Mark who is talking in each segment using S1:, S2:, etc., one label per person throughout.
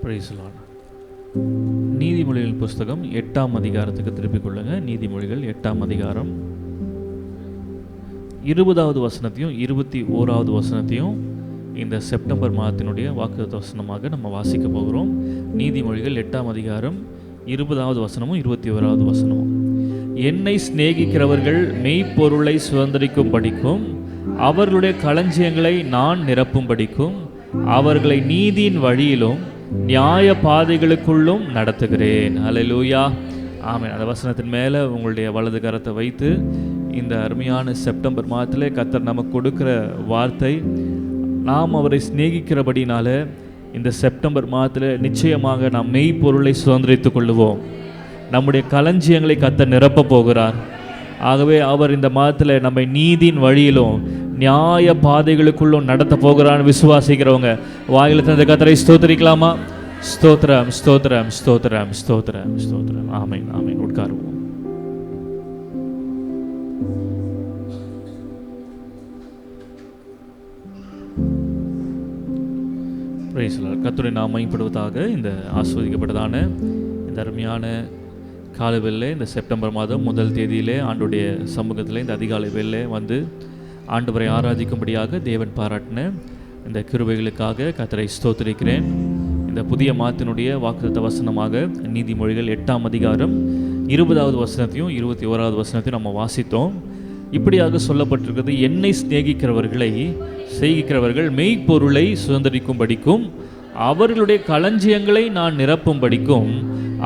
S1: Price Lord. நீதிமொழிகள் புஸ்தகம் 8ஆம் அதிகாரத்துக்கு திருப்பிக் கொள்ளுங்க. நீதிமொழிகள் 8ஆம் அதிகாரம் 20வது வசனத்தையும் 21வது வசனத்தையும் இந்த செப்டம்பர் மாதத்தினுடைய வாக்குத்தத்த வசனமாக நம்ம வாசிக்க போகிறோம். நீதிமொழிகள் 8ஆம் அதிகாரம் 20வது வசனமும் 21வது வசனமும். என்னை சிநேகிக்கிறவர்கள் மெய்ப்பொருளை சுதந்திரிக்கும் படிக்கும், அவர்களுடைய களஞ்சியங்களை நான் நிரப்பும் படிக்கும், அவர்களை நீதியின் வழியிலும் நியாய பாதைகளுக்குள்ளும் நடத்துகிறேன். அல்லேலூயா, ஆமென். அந்த வசனத்தின் மேலே உங்களுடைய வலது கரத்தை வைத்து இந்த அருமையான செப்டம்பர் மாதத்தில் கர்த்தர் நமக்கு கொடுக்கிற வார்த்தை, நாம் அவரை சிநேகிக்கிறபடினால இந்த செப்டம்பர் மாதத்தில் நிச்சயமாக நாம் மெய்ப்பொருளை சுதந்திரித்து கொள்ளுவோம். நம்முடைய களஞ்சியங்களை கர்த்தர் நிரப்ப போகிறார். ஆகவே அவர் இந்த மாதத்தில் நம்மை நீதியின் வழியிலும் நியாய பாதைகளுக்குள்ளும் நடத்த போகிறான்னு விசுவாசிக்கிறவங்க வாயில தந்த கர்த்தரை ஸ்தோத்திரிக்கலாமா? ஸ்தோத்திரம், ஸ்தோத்திரம், ஸ்தோத்திரம், ஸ்தோத்திரம், ஸ்தோத்திரம். ஆமென், ஆமென். உட்காருவோம். Praise the Lord. கர்த்தரை நாம் மகிமைப்படுவதாக. இந்த ஆசீர்வதிக்கப்பட்டதான இந்த அருமையான காலை இந்த செப்டம்பர் மாதம் 1 தேதியிலே ஆண்டுடைய சமூகத்தில் இந்த அதிகாலை வேளை வந்து ஆண்டவரை ஆராதிக்கும்படியாக தேவன் பாராட்டின இந்த கிருபைகளுக்காக கர்த்தரை ஸ்தோத்திரிக்கிறேன். இந்த புதிய மாதத்தினுடைய வாக்குத்தத்த வசனமாக நீதிமொழிகள் 8ஆம் அதிகாரம் 20வது வசனத்தையும் 21வது வசனத்தையும் நம்ம வாசித்தோம். இப்படியாக சொல்லப்பட்டிருக்கிறது, என்னை சிநேகிக்கிறவர்கள் மெய்ப்பொருளை சுதந்திரிக்கும் படிக்கும், அவர்களுடைய களஞ்சியங்களை நான் நிரப்பும் படிக்கும்,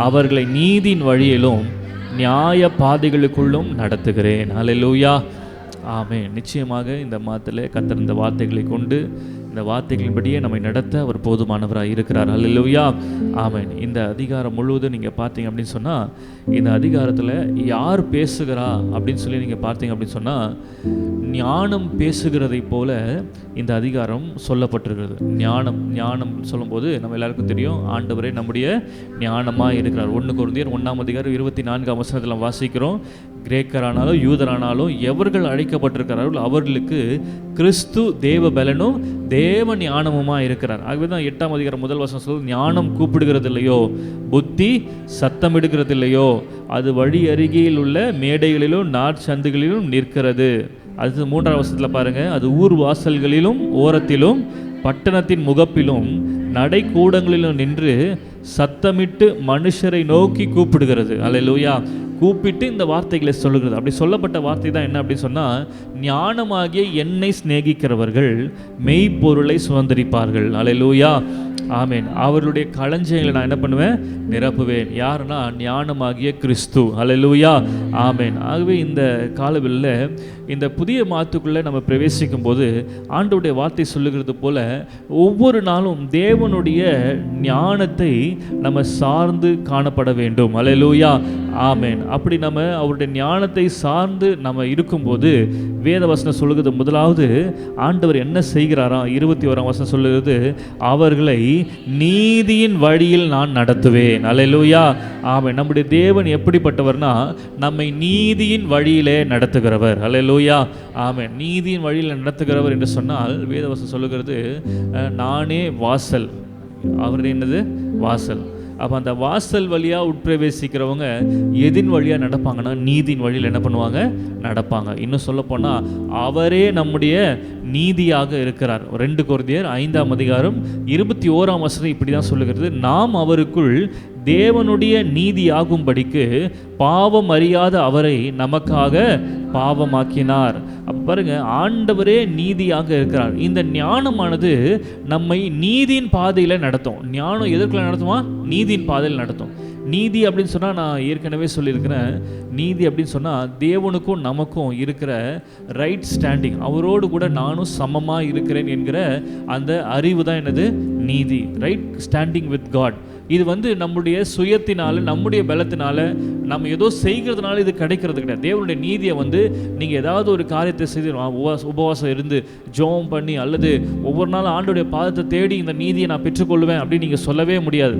S1: அவர்களை நீதியின் வழியிலும் நியாய பாதைகளுக்குள்ளும் நடத்துகிறேன். அல்லேலூயா, ஆமென். நிச்சயமாக இந்த மாதத்தில் கர்த்தர் இந்த வார்த்தைகளை கொண்டு இந்த வார்த்தைகளின்படியே நம்மை நடத்த அவர் போதுமானவராக இருக்கிறார். அல்லேலூயா, ஆமென். இந்த அதிகாரம் முழுவதும் நீங்கள் பார்த்தீங்க அப்படின்னு சொன்னால், இந்த அதிகாரத்தில் யார் பேசுகிறா அப்படின்னு சொல்லி நீங்கள் பார்த்தீங்க அப்படின்னு சொன்னால், ஞானம் பேசுகிறதை போல இந்த அதிகாரம் சொல்லப்பட்டிருக்கிறது. ஞானம் சொல்லும்போது நம்ம எல்லாருக்கும் தெரியும், ஆண்டவரே நம்முடைய ஞானமாக இருக்கிறார். 1 கொரிந்தியர் 1ஆம் அதிகாரம் 24ஆம் வசனத்தில் வாசிக்கிறோம், கிரேக்கரானாலும் யூதரானாலும் எவர்கள் அழைக்கப்பட்டிருக்கிறார்கள் அவர்களுக்கு கிறிஸ்து தேவ பலனும் தேவ ஞானமுமா இருக்கிறார். ஆகவே தான் 8ஆம் அதிகாரம் 1 வசனம் சொல்லுது, ஞானம் கூப்பிடுகிறது இல்லையோ, புத்தி சத்தமிடுகிறது இல்லையோ, அது வழி அருகில் உள்ள மேடைகளிலும் நாற்சந்துகளிலும் நிற்கிறது. அது 3ஆம் வசனத்தில் பாருங்க, அது ஊர் வாசல்களிலும் ஓரத்திலும் பட்டணத்தின் முகப்பிலும் நடைக்கூடங்களிலும் நின்று சத்தமிட்டு மனுஷரை நோக்கி கூப்பிடுகிறது. அல்லேலூயா, கூப்பிட்டு இந்த வார்த்தைகளை சொல்லுகிறது. அப்படி சொல்லப்பட்ட வார்த்தை தான் என்ன அப்படின்னு சொன்னால், ஞானமாகிய என்னை சிநேகிக்கிறவர்கள் மெய்ப்பொருளை சுதந்திரிப்பார்கள். அல்லேலூயா, ஆமென். அவர்களுடைய களஞ்சியங்களை நான் என்ன பண்ணுவேன்? நிரப்புவேன். யாருன்னா ஞானமாகிய கிறிஸ்து. அல்லேலூயா, ஆமென். ஆகவே இந்த காலவெளியில் இந்த புதிய மாதத்துக்குள்ளே நம்ம பிரவேசிக்கும் போது ஆண்டவருடைய வார்த்தை சொல்லுகிறது போல ஒவ்வொரு நாளும் தேவனுடைய ஞானத்தை நம்ம சார்ந்து காணப்பட வேண்டும். அல்லேலூயா, ஆமென். அப்படி நம்ம அவருடைய ஞானத்தை சார்ந்து நம்ம இருக்கும்போது வேத வசனம் சொல்லுகிறது, முதலாவது ஆண்டவர் என்ன செய்கிறாரா? 21ஆம் வசனம் சொல்லுகிறது, அவர்களை நீதியின் வழியில் நான் நடத்துவேன். அல்லேலூயா, ஆமென். நம்முடைய தேவன் எப்படிப்பட்டவர்னா, நம்மை நீதியின் வழியிலே நடத்துகிறவர். அல்லேலூயா, ஆமென். நீதியின் வழியில் நடத்துகிறவர் என்று சொன்னால் வேதவசனம் சொல்லுகிறது, நானே வாசல், அவர் என்னது? வாசல். அப்போ அந்த வாசல் வழியாக உட்பிரவேசிக்கிறவங்க எதின் வழியாக நடப்பாங்கன்னா நீதியின் வழியில் என்ன பண்ணுவாங்க? நடப்பாங்க. இன்னும் சொல்லப்போனால் அவரே நம்முடைய நீதியாக இருக்கிறார். 2 கொரிந்தியர் 5ஆம் அதிகாரம் 21ஆம் வசனம் இப்படி தான் சொல்லுகிறது, நாம் அவருக்குள் தேவனுடைய நீதியாகும்படிக்கு பாவம் அறியாத அவரை நமக்காக பாவமாக்கினார். அப்போ பாருங்க, ஆண்டவரே நீதியாக இருக்கிறார். இந்த ஞானமானது நம்மை நீதியின் பாதையில் நடத்தும். ஞானம் எதற்குள்ள நடத்துமா? நீதியின் பாதையில் நடத்தும். நீதி அப்படின்னு சொன்னால், நான் ஏற்கனவே சொல்லியிருக்கிறேன், நீதி அப்படின்னு சொன்னால் தேவனுக்கும் நமக்கும் இருக்கிற ரைட் ஸ்டாண்டிங், அவரோடு கூட நானும் சமமாக இருக்கிறேன் என்கிற அந்த அறிவு தான் என்னது? நீதி. Right standing with God. இது வந்து நம்முடைய சுயத்தினால, நம்முடைய பலத்தினால, நம்ம ஏதோ செய்கிறதுனால இது கிடைக்கிறது கிடையாது. தேவனுடைய நீதியை வந்து நீங்கள் ஏதாவது ஒரு காரியத்தை செய்து உபவாசம் இருந்து ஜெபம் பண்ணி அல்லது ஒவ்வொரு நாளும் ஆண்டோடைய பாதத்தை தேடி இந்த நீதியை நான் பெற்றுக்கொள்வேன் அப்படின்னு நீங்கள் சொல்லவே முடியாது.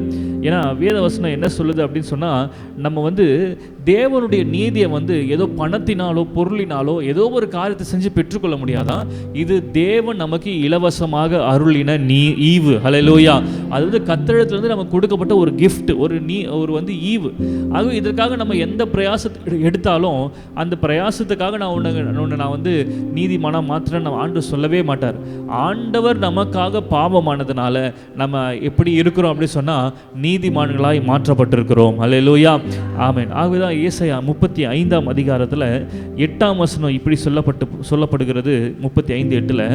S1: ஏன்னா வேதவசனம் என்ன சொல்லுது அப்படின்னு சொன்னால், நம்ம வந்து தேவனுடைய நீதியை வந்து ஏதோ பணத்தினாலோ பொருளினாலோ ஏதோ ஒரு காரியத்தை செஞ்சு பெற்றுக்கொள்ள முடியாதான். இது தேவன் நமக்கு இலவசமாக அருளின ஈவு. ஹல்லேலூயா. அது வந்து கர்த்தரிடத்திலிருந்து நமக்கு கொடுக்கப்பட்ட ஒரு கிஃப்ட், ஒரு வந்து ஈவு. ஆகவே இதற்காக நம்ம எந்த பிரயாசத்தை எடுத்தாலும் அந்த பிரயாசத்துக்காக நான் வந்து நீதிமானா மாத்திரம் நம்ம ஆண்டு சொல்லவே மாட்டார். ஆண்டவர் நமக்காக பாவமானதுனால நம்ம எப்படி இருக்கிறோம் அப்படின்னு சொன்னால் நீதிமான்களாய் மாற்றப்பட்டிருக்கிறோம். அல்லேலூயா, ஆமென். ஆகவேதான் ஏசாயா 35ஆம் அதிகாரத்தில் 8ஆம் வசனம் இப்படி சொல்லப்படுகிறது. 35:8,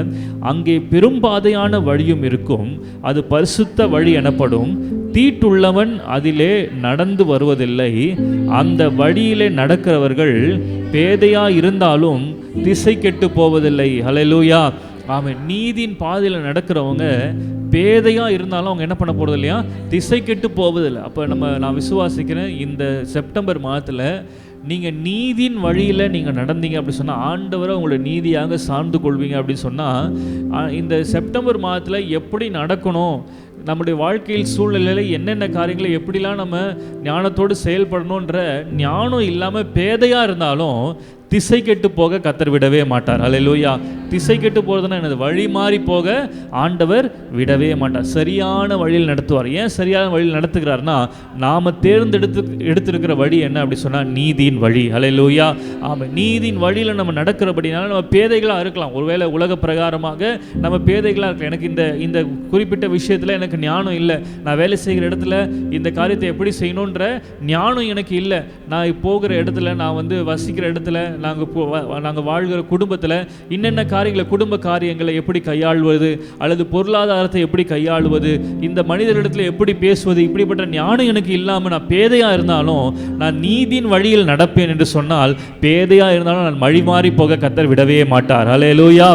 S1: அங்கே பெரும்பாதையான வழியும் இருக்கும், அது பரிசுத்த வழி எனப்படும், தீட்டுள்ளவன் அதிலே நடந்து வருவதில்லை, அந்த வழியிலே நடக்கிறவர்கள் பேதையா இருந்தாலும் திசை கெட்டு போவதில்லை. ஹல்லேலூயா, ஆமென். நீதியின் பாதையில் நடக்கிறவங்க பேதையாக இருந்தாலும் அவங்க என்ன பண்ண போகிறது இல்லையா, திசை கெட்டு போவதில்லை. அப்போ நான் விசுவாசிக்கிறேன், இந்த செப்டம்பர் மாதத்தில் நீங்கள் நீதியின் வழியில் நீங்கள் நடந்தீங்க அப்படி சொன்னால் ஆண்டவரை உங்களை நீதியாக சார்ந்து கொள்வீங்க அப்படின்னு சொன்னால் இந்த செப்டம்பர் மாதத்தில் எப்படி நடக்கணும், நம்முடைய வாழ்க்கையில் சூழ்நிலையில் என்னென்ன காரியங்களை எப்படிலாம் நம்ம ஞானத்தோடு செயல்படணுன்ற ஞானம் இல்லாமல் பேதையாக இருந்தாலும் திசை கெட்டு போக கர்த்தர் விடவே மாட்டார். அல்லேலூயா. திசை கெட்டு போகிறதுனா என்னது, வழி மாறி போக ஆண்டவர் விடவே மாட்டார். சரியான வழியில் நடத்துவார். ஏன் சரியான வழியில் நடத்துகிறார்னா, நாம் எடுத்திருக்கிற வழி என்ன அப்படி சொன்னால் நீதியின் வழி. அல்லேலூயா, ஆமாம். நீதியின் வழியில் நம்ம நடக்கிறபடினால நம்ம பேதைகளாக இருக்கலாம். ஒருவேளை உலக பிரகாரமாக நம்ம பேதைகளாக இருக்கலாம். எனக்கு இந்த குறிப்பிட்ட விஷயத்தில் எனக்கு ஞானம் இல்லை, நான் வேலை செய்கிற இடத்துல இந்த காரியத்தை எப்படி செய்யணுன்ற ஞானம் எனக்கு இல்லை, நான் போகிற இடத்துல, நான் வந்து வசிக்கிற இடத்துல, நாங்கள் வாழ்கிற குடும்பத்தில் என்னென்ன காரியங்களை, குடும்ப காரியங்களை எப்படி கையாள்வது, அல்லது பொருளாதாரத்தை எப்படி கையாளுவது, இந்த மனிதர்களிடத்தில் எப்படி பேசுவது, இப்படிப்பட்ட ஞானம் எனக்கு இல்லாமல் நான் பேதையாக இருந்தாலும் நான் நீதியின் வழியில் நடப்பேன் என்று சொன்னால், பேதையாக இருந்தாலும் நான் வழி மாறி போக கர்த்தர் விடவே மாட்டார். அல்லேலூயா,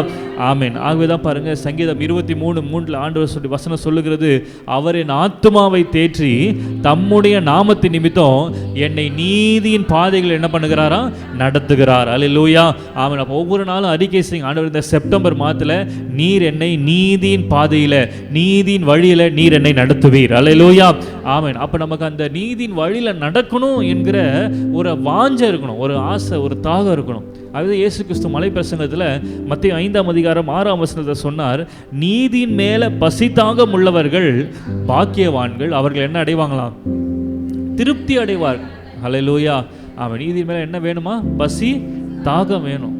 S1: ஆமென். ஆகவே தான் பாருங்கள், சங்கீதம் 23:3 ஆண்டவர் வசனம் சொல்லுகிறது, அவர் என் ஆத்துமாவை தேற்றி தம்முடைய நாமத்தின் நிமித்தம் என்னை நீதியின் பாதைகள் என்ன பண்ணுகிறாரா, நடத்துகிறார். அல்லேலூயா, ஆமென். அப்போ ஒவ்வொரு நாளும் அறிக்கை செய்யுங்க, ஆண்டவர் இந்த செப்டம்பர் மாதத்தில் நீர் என்னை நீதியின் பாதையில், நீதியின் வழியில் நீர் என்னை நடத்துவீர். அல்லேலூயா, ஆமென். அப்போ நமக்கு அந்த நீதியின் வழியில் நடக்கணும் என்கிற ஒரு வாஞ்சை இருக்கணும், ஒரு ஆசை, ஒரு தாகம் இருக்கணும். அது இயேசு கிறிஸ்து மலை பிரசங்கத்தில் மத்தேயு 5ஆம் அதிகாரம் 6ஆம் வசனத்தை சொன்னார், நீதியின் மேலே பசி தாகம் உள்ளவர்கள் பாக்கியவான்கள், அவர்கள் என்ன அடைவாங்களாம், திருப்தி அடைவார்கள். ஹல்லேலூயா, அவன் நீதியின் மேலே என்ன வேணுமா, பசி தாகம் வேணும்.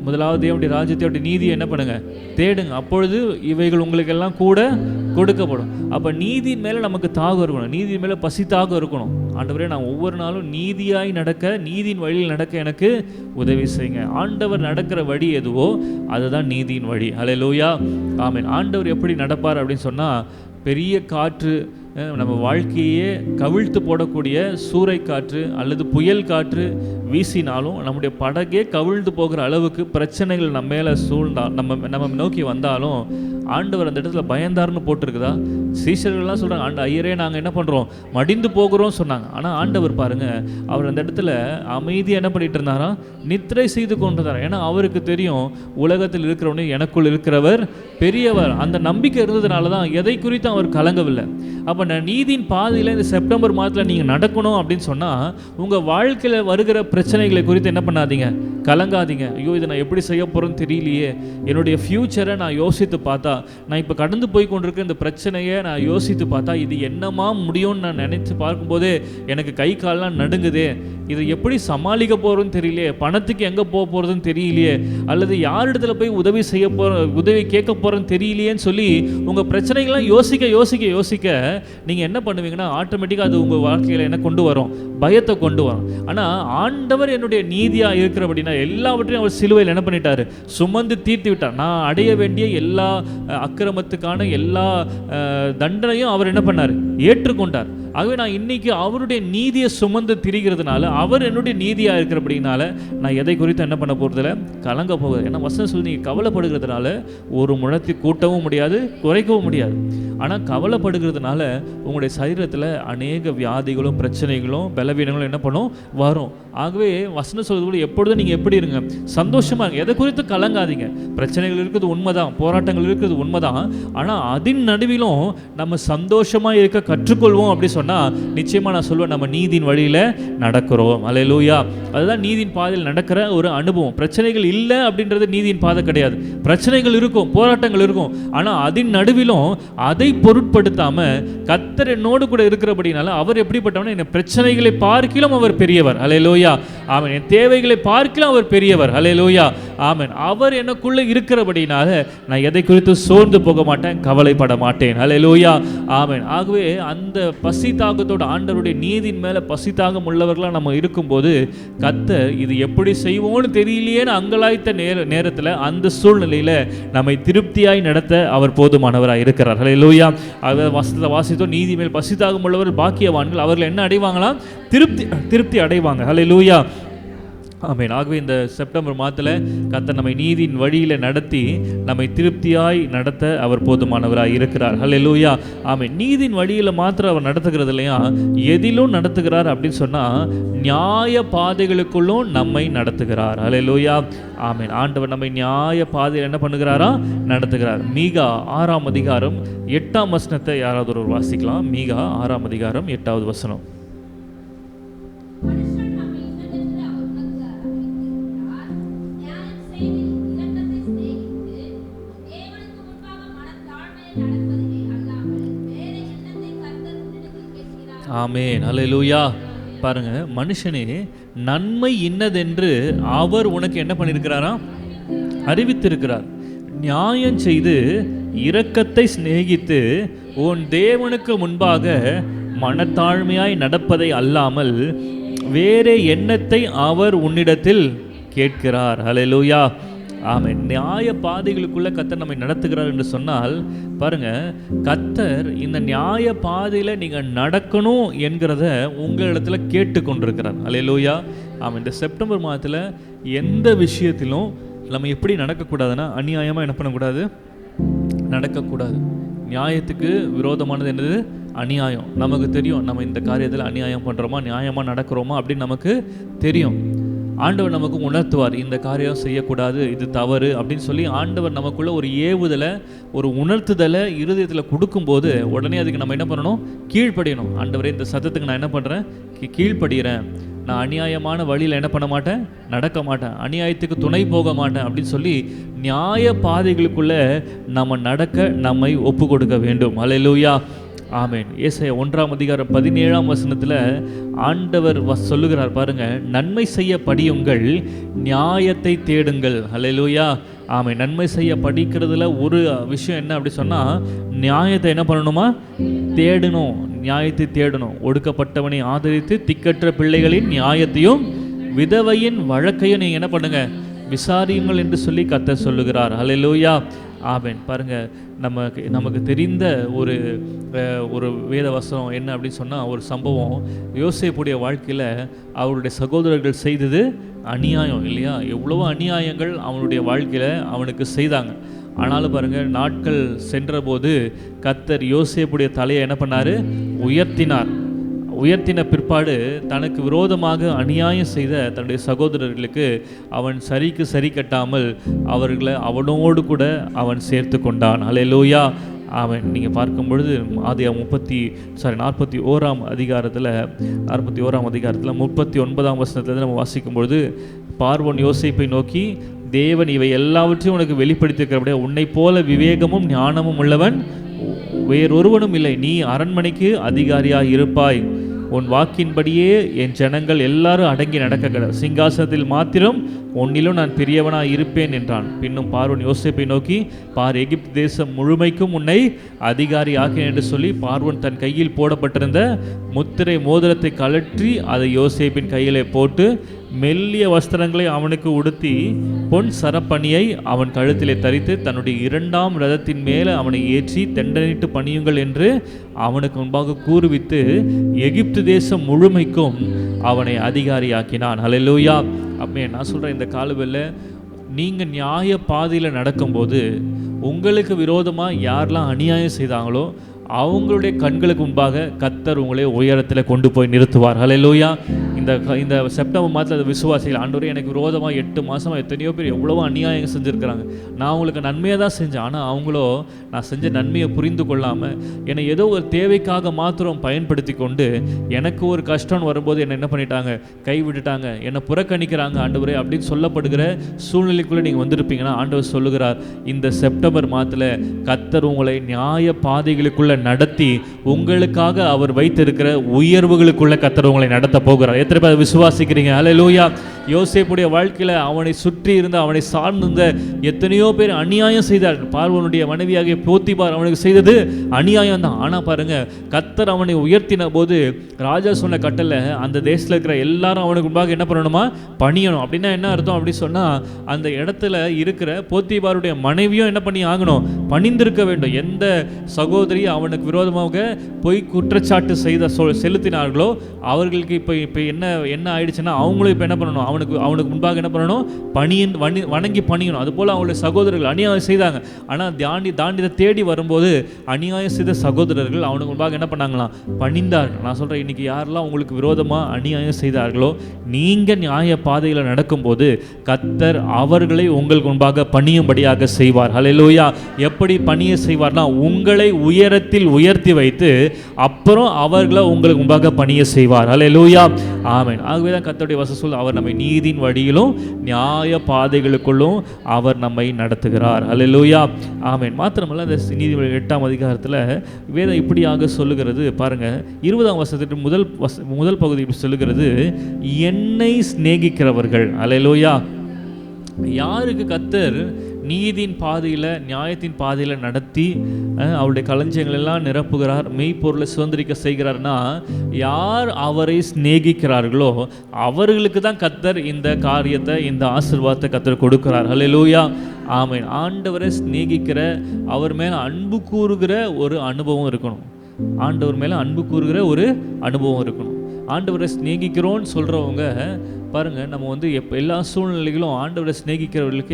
S1: முதலாவது தேவனுடைய ராஜ்யத்தை நீதியை என்ன பண்ணுங்க, தேடுங்க, அப்பொழுது இவைகள் உங்களுக்கெல்லாம் கூட கொடுக்கப்படும். அப்போ நீதியின் மேலே நமக்கு தாகம் இருக்கணும், நீதியின் மேலே பசி தாகம் இருக்கணும். ஆண்டவரே, நான் ஒவ்வொரு நாளும் நீதியாய் நடக்க, நீதியின் வழியில் நடக்க எனக்கு உதவி செய்யுங்க. ஆண்டவர் நடக்கிற வழி எதுவோ அதுதான் நீதியின் வழி. ஹல்லேலூயா, ஆமென். ஆண்டவர் எப்படி நடப்பார் அப்படின்னு சொன்னால், பெரிய காற்று, நம்ம வாழ்க்கையே கவிழ்த்து போடக்கூடிய சூறை காற்று அல்லது புயல் காற்று வீசினாலும், நம்முடைய படகே கவிழ்ந்து போகிற அளவுக்கு பிரச்சனைகள் நம்ம மேலே சூழ்ந்தால், நம்ம நோக்கி வந்தாலும் ஆண்டவர் அந்த இடத்துல பயந்தார்னு போட்டிருக்குதா? சீஷர்கள்லாம் சொல்கிறாங்க, ஐயரே நாங்கள் என்ன பண்ணுறோம், மடிந்து போகிறோம் சொன்னாங்க. ஆனால் ஆண்டவர் பாருங்கள், அவர் அந்த இடத்துல அமைதியாக என்ன பண்ணிட்டு இருந்தாரா, நித்திரை செய்து கொண்டிருந்தார். ஏன்னா அவருக்கு தெரியும், உலகத்தில் இருக்கிறவனே எனக்குள் இருக்கிறவர் பெரியவர். அந்த நம்பிக்கை இருந்ததுனால தான் எதை குறித்தும் அவர் கலங்கவில்லை. அப்போ நீதியின் பாதையில் இந்த செப்டம்பர் மாதத்தில் நீங்கள் நடக்கணும் அப்படின்னு சொன்னால், உங்கள் வாழ்க்கையில் வருகிற பிரச்சனைகளை குறித்து என்ன பண்ணாதீங்க, கலங்காதீங்க. ஐயோ, இதை நான் எப்படி செய்ய போகிறேன்னு தெரியலையே, என்னுடைய ஃப்யூச்சரை நான் யோசித்து பார்த்தா, நான் இப்போ கடந்து போய் கொண்டிருக்க இந்த பிரச்சனையை நான் யோசித்து பார்த்தா, இது என்னமா முடியும்னு நான் நினைத்து பார்க்கும்போதே எனக்கு கை காலெலாம் நடுங்குதே, இதை எப்படி சமாளிக்க போகிறோன்னு தெரியலையே, பணத்துக்கு எங்கே போக போகிறதுன்னு தெரியலையே, அல்லது யாரிடத்துல போய் உதவி கேட்க போகிறேன்னு தெரியலையேன்னு சொல்லி உங்கள் பிரச்சனைகள்லாம் யோசிக்க நீங்கள் என்ன பண்ணுவீங்கன்னா, ஆட்டோமேட்டிக்காக அது உங்கள் வாழ்க்கையில் என்ன கொண்டு வரும், பயத்தை கொண்டு வரும். ஆனால் ஆண்டவர் என்னுடைய நீதியாக இருக்கிறபடினா எல்லாவற்றையும் அவர் சிலுவையில் என்ன பண்ணிட்டார், சுமந்து தீர்த்து விட்டார். நான் அடைய வேண்டிய எல்லா அக்கிரமத்துக்கான எல்லா தண்டனையும் அவர் என்ன பண்ணார், ஏற்றுக்கொண்டார். ஆகவே நான் இன்னைக்கு அவருடைய நீதியை சுமந்து திரிகிறதுனால, அவர் என்னுடைய நீதியாக இருக்கிறபடினால நான் எதை குறித்து என்ன பண்ண போகிறதில்ல, கலங்க போகுது. ஏன்னா வசனம் சொல்லி நீங்கள் கவலைப்படுகிறதுனால ஒரு முழத்தை கூட்டவும் முடியாது, குறைக்கவும் முடியாது. ஆனால் கவலைப்படுகிறதுனால உங்களுடைய சரீரத்தில் அநேக வியாதிகளும் பிரச்சனைகளும் பலவீனங்களும் என்ன பண்ணும், வரும். ஆகவே வசனம் சொல்வது எப்பொழுதும் நீங்கள் எப்படி இருங்க, சந்தோஷமாக இருங்க, எதை குறித்து கலங்காதீங்க. பிரச்சனைகள் இருக்குது உண்மைதான், போராட்டங்கள் இருக்குது உண்மைதான். ஆனால் அதன் நடுவிலும் நம்ம சந்தோஷமாக இருக்க கற்றுக்கொள்வோம் அப்படி சொன்னால் சொன்னால் நிச்சயமாக நான் சொல்லுவேன், நம்ம நீதியின் வழியில் நடக்கிறோம். அல்லேலூயா. அதுதான் நீதியின் பாதையில் நடக்கிற ஒரு அனுபவம். பிரச்சனைகள் இல்லை அப்படின்றது நீதியின் பாதை கிடையாது. பிரச்சனைகள் இருக்கும், போராட்டங்கள் இருக்கும். ஆனால் அதன் நடுவிலும் அதை பொருட்படுத்தாமல் கர்த்தர் என்னோடு கூட இருக்கிறபடினால அவர் எப்படிப்பட்டவனா, என் பிரச்சனைகளை பார்க்கிலும் அவர் பெரியவர். அல்லேலூயா. ஆமென். என் தேவைகளை பார்க்கிலும் அவர் பெரியவர். அல்லேலூயா. ஆமென். அவர் எனக்குள்ளே இருக்கிறபடினால நான் எதை குறித்து சோர்ந்து போக மாட்டேன், கவலைப்பட மாட்டேன். அல்லேலூயா. ஆமென். ஆகவே அந்த பசி தாகத்தோட ஆண்டவருடைய நீதியின் மேலே பசி தாகம் உள்ளவர்களாக நம்ம இருக்கும்போது கர்த்தர் இது எப்படி செய்வோன்னு தெரியலையேன்னு அங்கலாய்த்த நேரத்தில் அந்த சூழ்நிலையில் நம்மை திருப்தியாய் நடத்த அவர் போதுமானவராக இருக்கிறார். அல்லேலூயா. அதை வசனத்தை வாசித்தோம், நீதி மேல் பசி தாகம் உள்ளவர்கள் பாக்கியவான்கள், அவர்கள் என்ன அடைவாங்களாம்? திருப்தி அடைவாங்க. அல்லேலூயா. ஆமென். ஆகவே இந்த செப்டம்பர் மாதத்தில் கர்த்தர் நம்மை நீதியின் வழியில் நடத்தி நம்மை திருப்தியாய் நடத்த அவர் போதுமானவராய் இருக்கிறார். ஹல்லேலூயா. ஆமென். நீதியின் வழியில் மாத்திரம் அவர் நடத்துகிறது இல்லையா, எதிலும் நடத்துகிறார் அப்படின்னு சொன்னால் நியாய பாதைகளுக்குள்ளும் நம்மை நடத்துகிறார். ஹல்லேலூயா. ஆமென். ஆண்டவர் நம்மை நியாய பாதையில் என்ன பண்ணுகிறாரா? நடத்துகிறார். மீகா 6ஆம் அதிகாரம் 8ஆம் வசனத்தை யாராவது ஒரு வாசிக்கலாம். மீகா 6ஆம் அதிகாரம் 8வது வசனம். ஆமென். அல்லேலூயா. பாருங்க, மனுஷனே நன்மை இன்னதென்று அவர் உனக்கு என்ன பண்ணியிருக்கிறாரா? அறிவித்திருக்கிறார். நியாயம் செய்து இரக்கத்தை சிநேகித்து உன் தேவனுக்கு முன்பாக மனத்தாழ்மையாய் நடப்பதை அல்லாமல் வேறே எண்ணத்தை அவர் உன்னிடத்தில் கேட்கிறார். அல்லேலூயா. ஆமென். நியாய பாதைகளுக்குள்ள கர்த்தர் நம்மை நடத்துகிறார் என்று சொன்னால் பாருங்க, கர்த்தர் இந்த நியாய பாதையில் நீங்கள் நடக்கணும் என்கிறத உங்களிடத்துல கேட்டுக்கொண்டிருக்கிறார். அல்லேலூயா. ஆமாம். இந்த செப்டம்பர் மாதத்தில் எந்த விஷயத்திலும் நம்ம எப்படி நடக்கக்கூடாதுன்னா, அநியாயமாக என்ன பண்ணக்கூடாது? நடக்கக்கூடாது. நியாயத்துக்கு விரோதமானது என்னது? அநியாயம். நமக்கு தெரியும் நம்ம இந்த காரியத்தில் அநியாயம் பண்ணுறோமா, நியாயமாக நடக்கிறோமா அப்படின்னு நமக்கு தெரியும். ஆண்டவர் நமக்கு உணர்த்துவார், இந்த காரியம் செய்யக்கூடாது, இது தவறு அப்படின்னு சொல்லி ஆண்டவர் நமக்குள்ள ஒரு ஏவுதலை, ஒரு உணர்த்துதலை இருதயத்தில் கொடுக்கும்போது உடனே அதுக்கு நம்ம என்ன பண்ணணும்? கீழ்ப்படியணும். ஆண்டவரே, இந்த சத்தத்துக்கு நான் என்ன பண்ணுறேன்? கீழ்ப்படுகிறேன். நான் அநியாயமான வழியில் என்ன பண்ண மாட்டேன்? நடக்க மாட்டேன். அநியாயத்துக்கு துணை போக மாட்டேன் அப்படின்னு சொல்லி நியாய பாதைகளுக்குள்ளே நம்ம நடக்க நம்மை ஒப்பு கொடுக்க வேண்டும். அல்லேலூயா. ஆமென். ஏசாயா 1ஆம் அதிகாரம் 17ஆம் வசனத்தில் ஆண்டவர் சொல்லுகிறார் பாருங்க, நன்மை செய்ய படியுங்கள், நியாயத்தை தேடுங்கள். அல்லேலூயா. ஆமென். நன்மை செய்ய படிக்கிறதுல ஒரு விஷயம் என்ன அப்படி சொன்னால், நியாயத்தை என்ன பண்ணணுமா? தேடணும். நியாயத்தை தேடணும். ஒடுக்கப்பட்டவனை ஆதரித்து திக்கற்ற பிள்ளைகளின் நியாயத்தையும் விதவையின் வழக்கையும் நீங்கள் என்ன பண்ணுங்க? விசாரியுங்கள் என்று சொல்லி கர்த்தர் சொல்லுகிறார். அல்லேலூயா. ஆமென். பாருங்கள், நமக்கு தெரிந்த ஒரு வேத வசனம் என்ன அப்படின்னு சொன்னால், ஒரு சம்பவம், யோசேப்புடைய வாழ்க்கையில் அவருடைய சகோதரர்கள் செய்தது அநியாயம் இல்லையா? எவ்வளவோ அநியாயங்கள் அவனுடைய வாழ்க்கையில் அவனுக்கு செய்தாங்க. ஆனாலும் பாருங்கள், நாட்கள் சென்றபோது கர்த்தர் யோசேப்புடைய தலையை என்ன பண்ணார்? உயர்த்தின பிற்பாடு தனக்கு விரோதமாக அநியாயம் செய்த தன்னுடைய சகோதரர்களுக்கு அவன் சரிக்கு சரி கட்டாமல் அவர்களை அவனோடு கூட அவன் சேர்த்து கொண்டான். அல்லேலூயா. அவன் நீங்கள் பார்க்கும் பொழுது ஆதியாகமம் 41ஆம் அதிகாரத்தில் 39ஆம் வசனத்தில் நம்ம வாசிக்கும் பொழுது, பார்வோன் யோசேப்பை நோக்கி, தேவன் இவை எல்லாவற்றையும் உனக்கு வெளிப்படுத்தியிருக்கிறபடியே உன்னை போல விவேகமும் ஞானமும் உள்ளவன் வேறொருவனும் இல்லை. நீ அரண்மனைக்கு அதிகாரியாக இருப்பாய். உன் வாக்கின்படியே என் ஜனங்கள் எல்லாரும் அடங்கி நடக்க, சிங்காசனத்தில் மாத்திரம் உன்னிலும் நான் பெரியவனாக இருப்பேன் என்றான். பின்னும் பார்வோன் யோசேப்பை நோக்கி, பார், எகிப்து தேசம் முழுமைக்கும் உன்னை அதிகாரி ஆக்கினேன் என்று சொல்லி பார்வோன் தன் கையில் போடப்பட்டிருந்த முத்திரை மோதிரத்தை கழற்றி அதை யோசேப்பின் கையிலே போட்டு மெல்லிய வஸ்திரங்களை அவனுக்கு உடுத்தி பொன் சரப்பணியை அவன் கழுத்திலே தரித்து தன்னுடைய 2ஆம் ரதத்தின் மேலே அவனை ஏற்றி தெண்டனிட்டு பணியுங்கள் என்று அவனுக்கு முன்பாக கூறுவித்து எகிப்து தேசம் முழுமைக்கும் அவனை அதிகாரியாக்கினான். அல்லேலூயா. அப்போ நான் சொல்கிறேன், இந்த காலவெல்ல நீங்கள் நியாய பாதையில் நடக்கும்போது உங்களுக்கு விரோதமாக யாரெல்லாம் அநியாயம் செய்தாங்களோ அவங்களுடைய கண்களுக்கு முன்பாக கர்த்தர் உங்களை உயரத்தில் கொண்டு போய் நிறுத்துவார். ஹல்லேலூயா. இந்த செப்டம்பர் மாதத்தில் விசுவாசிகள், ஆண்டவரே எனக்கு விரோதமாக 8 மாதமாக எத்தனையோ பேர் எவ்வளவோ அநியாயம் செஞ்சுருக்கிறாங்க, நான் அவங்களுக்கு நன்மையாக தான் செஞ்சேன், ஆனால் அவங்களோ நான் செஞ்ச நன்மையை புரிந்து கொள்ளாமல் என்னை ஏதோ ஒரு தேவைக்காக மாத்திரம் பயன்படுத்தி கொண்டு எனக்கு ஒரு கஷ்டம் வரும்போது என்னை என்ன பண்ணிட்டாங்க, கைவிட்டுட்டாங்க, என்னை புறக்கணிக்கிறாங்க ஆண்டவரே அப்படின்னு சொல்லப்படுகிற சூழ்நிலைக்குள்ளே நீங்கள் வந்திருப்பீங்கன்னா ஆண்டவர் சொல்லுகிறார், இந்த செப்டம்பர் மாதத்தில் கர்த்தர் உங்களை நியாய பாதைகளுக்குள்ளே நடத்தி உங்களுக்காக அவர் வைத்திருக்கிற உயர்வுகளுக்குள்ளே கர்த்தர் உங்களை நடத்த போகிறார். எத்தனை பேர் விசுவாசிக்கிறீங்க? ஹல்லேலூயா. யோசேப்புடைய வாழ்க்கையில் அவனை சுற்றி இருந்த, அவனை சார்ந்திருந்த எத்தனையோ பேர் அநியாயம் செய்தார். பார்வோனுடைய மனைவியாகிய போத்திபார் அவனுக்கு செய்தது அநியாயம் தான். ஆனால் பாருங்க, கர்த்தர் அவனை உயர்த்தின போது ராஜா சொன்ன கட்டளை அந்த தேசத்தில் இருக்கிற எல்லாரும் அவனுக்கு முன்பாக என்ன பண்ணணுமா, பணியணும். அப்படின்னா என்ன அர்த்தம் அப்படி சொன்னால், அந்த இடத்துல இருக்கிற போத்திபாருடைய மனைவியும் என்ன பண்ணி ஆகணும், பணிந்திருக்க வேண்டும். எந்த சகோதரி அவனுக்கு விரோதமாக போய் குற்றச்சாட்டு செலுத்தினார்களோ அவர்களுக்கு இப்போ என்ன ஆயிடுச்சுன்னா, அவங்களும் இப்போ என்ன பண்ணணும், அவனுக்கு முன்பாக என்ன பண்ணணும், வணங்கி பணியணும். அதுபோல் அவங்களுடைய சகோதரர்கள் அநியாயம் செய்தாங்க. ஆனால் தாண்டியதை தேடி வரும்போது அநியாயம் செய்த சகோதரர்கள் அவனுக்கு முன்பாக என்ன பண்ணாங்களாம், பணிந்தார்கள். நான் சொல்கிறேன், இன்னைக்கு யாரெல்லாம் உங்களுக்கு விரோதமாக அநியாயம் செய்தார்களோ, நீங்கள் நியாய பாதையில் நடக்கும்போது கர்த்தர் அவர்களை உங்களுக்கு முன்பாக பணியும்படியாக செய்வார். ஹல்லேலூயா. எப்படி பணிய செய்வார்னா, உங்களை உயரத்தில் உயர்த்தி வைத்து அப்புறம் அவர்களை உங்களுக்கு முன்பாக பணிய செய்வார். ஹல்லேலூயா. ஆமென். ஆகவே தான் கர்த்தருடைய வசனம் சொல்லுது, அவர் நம்மை நீதியின் வழியிலும் நியாய பாதைகளுக்குள்ளும் அவர் நம்மை நடத்துகிறார். ஹல்லேலூயா. ஆமென். மாத்திரமல்ல, அந்த நீதிமொழி 8ஆம் அதிகாரத்தில் வேதம் இப்படியாக சொல்லுகிறது பாருங்க, 20ஆம் வசனத்திற்கு முதல் பகுதி இப்படி சொல்லுகிறது, என்னை சிநேகிக்கிறவர்கள். ஹல்லேலூயா. யாருக்கு கர்த்தர் நீதியின் பாதையில் நியாயத்தின் பாதையில் நடத்தி அவருடைய களஞ்சியங்கள் எல்லாம் நிரப்புகிறார், மெய்ப்பொருளை சுதந்திரிக்க செய்கிறார்னா, யார் அவரை சிநேகிக்கிறார்களோ அவர்களுக்கு தான் கர்த்தர் இந்த காரியத்தை, இந்த ஆசீர்வாதத்தை கர்த்தர் கொடுக்கிறார். ஹல்லேலூயா. ஆமென். ஆண்டவரை சிநேகிக்கிற, அவர் மேலே அன்பு கூறுகிற ஒரு அனுபவம் இருக்கணும். ஆண்டவர் மேலே அன்பு கூறுகிற ஒரு அனுபவம் இருக்கணும். ஆண்டவரை சிநேகிக்கிறோன்னு சொல்கிறவங்க பாருங்கள், நம்ம எல்லா சூழ்நிலைகளும் ஆண்டவரை சிநேகிக்கிறவர்களுக்கு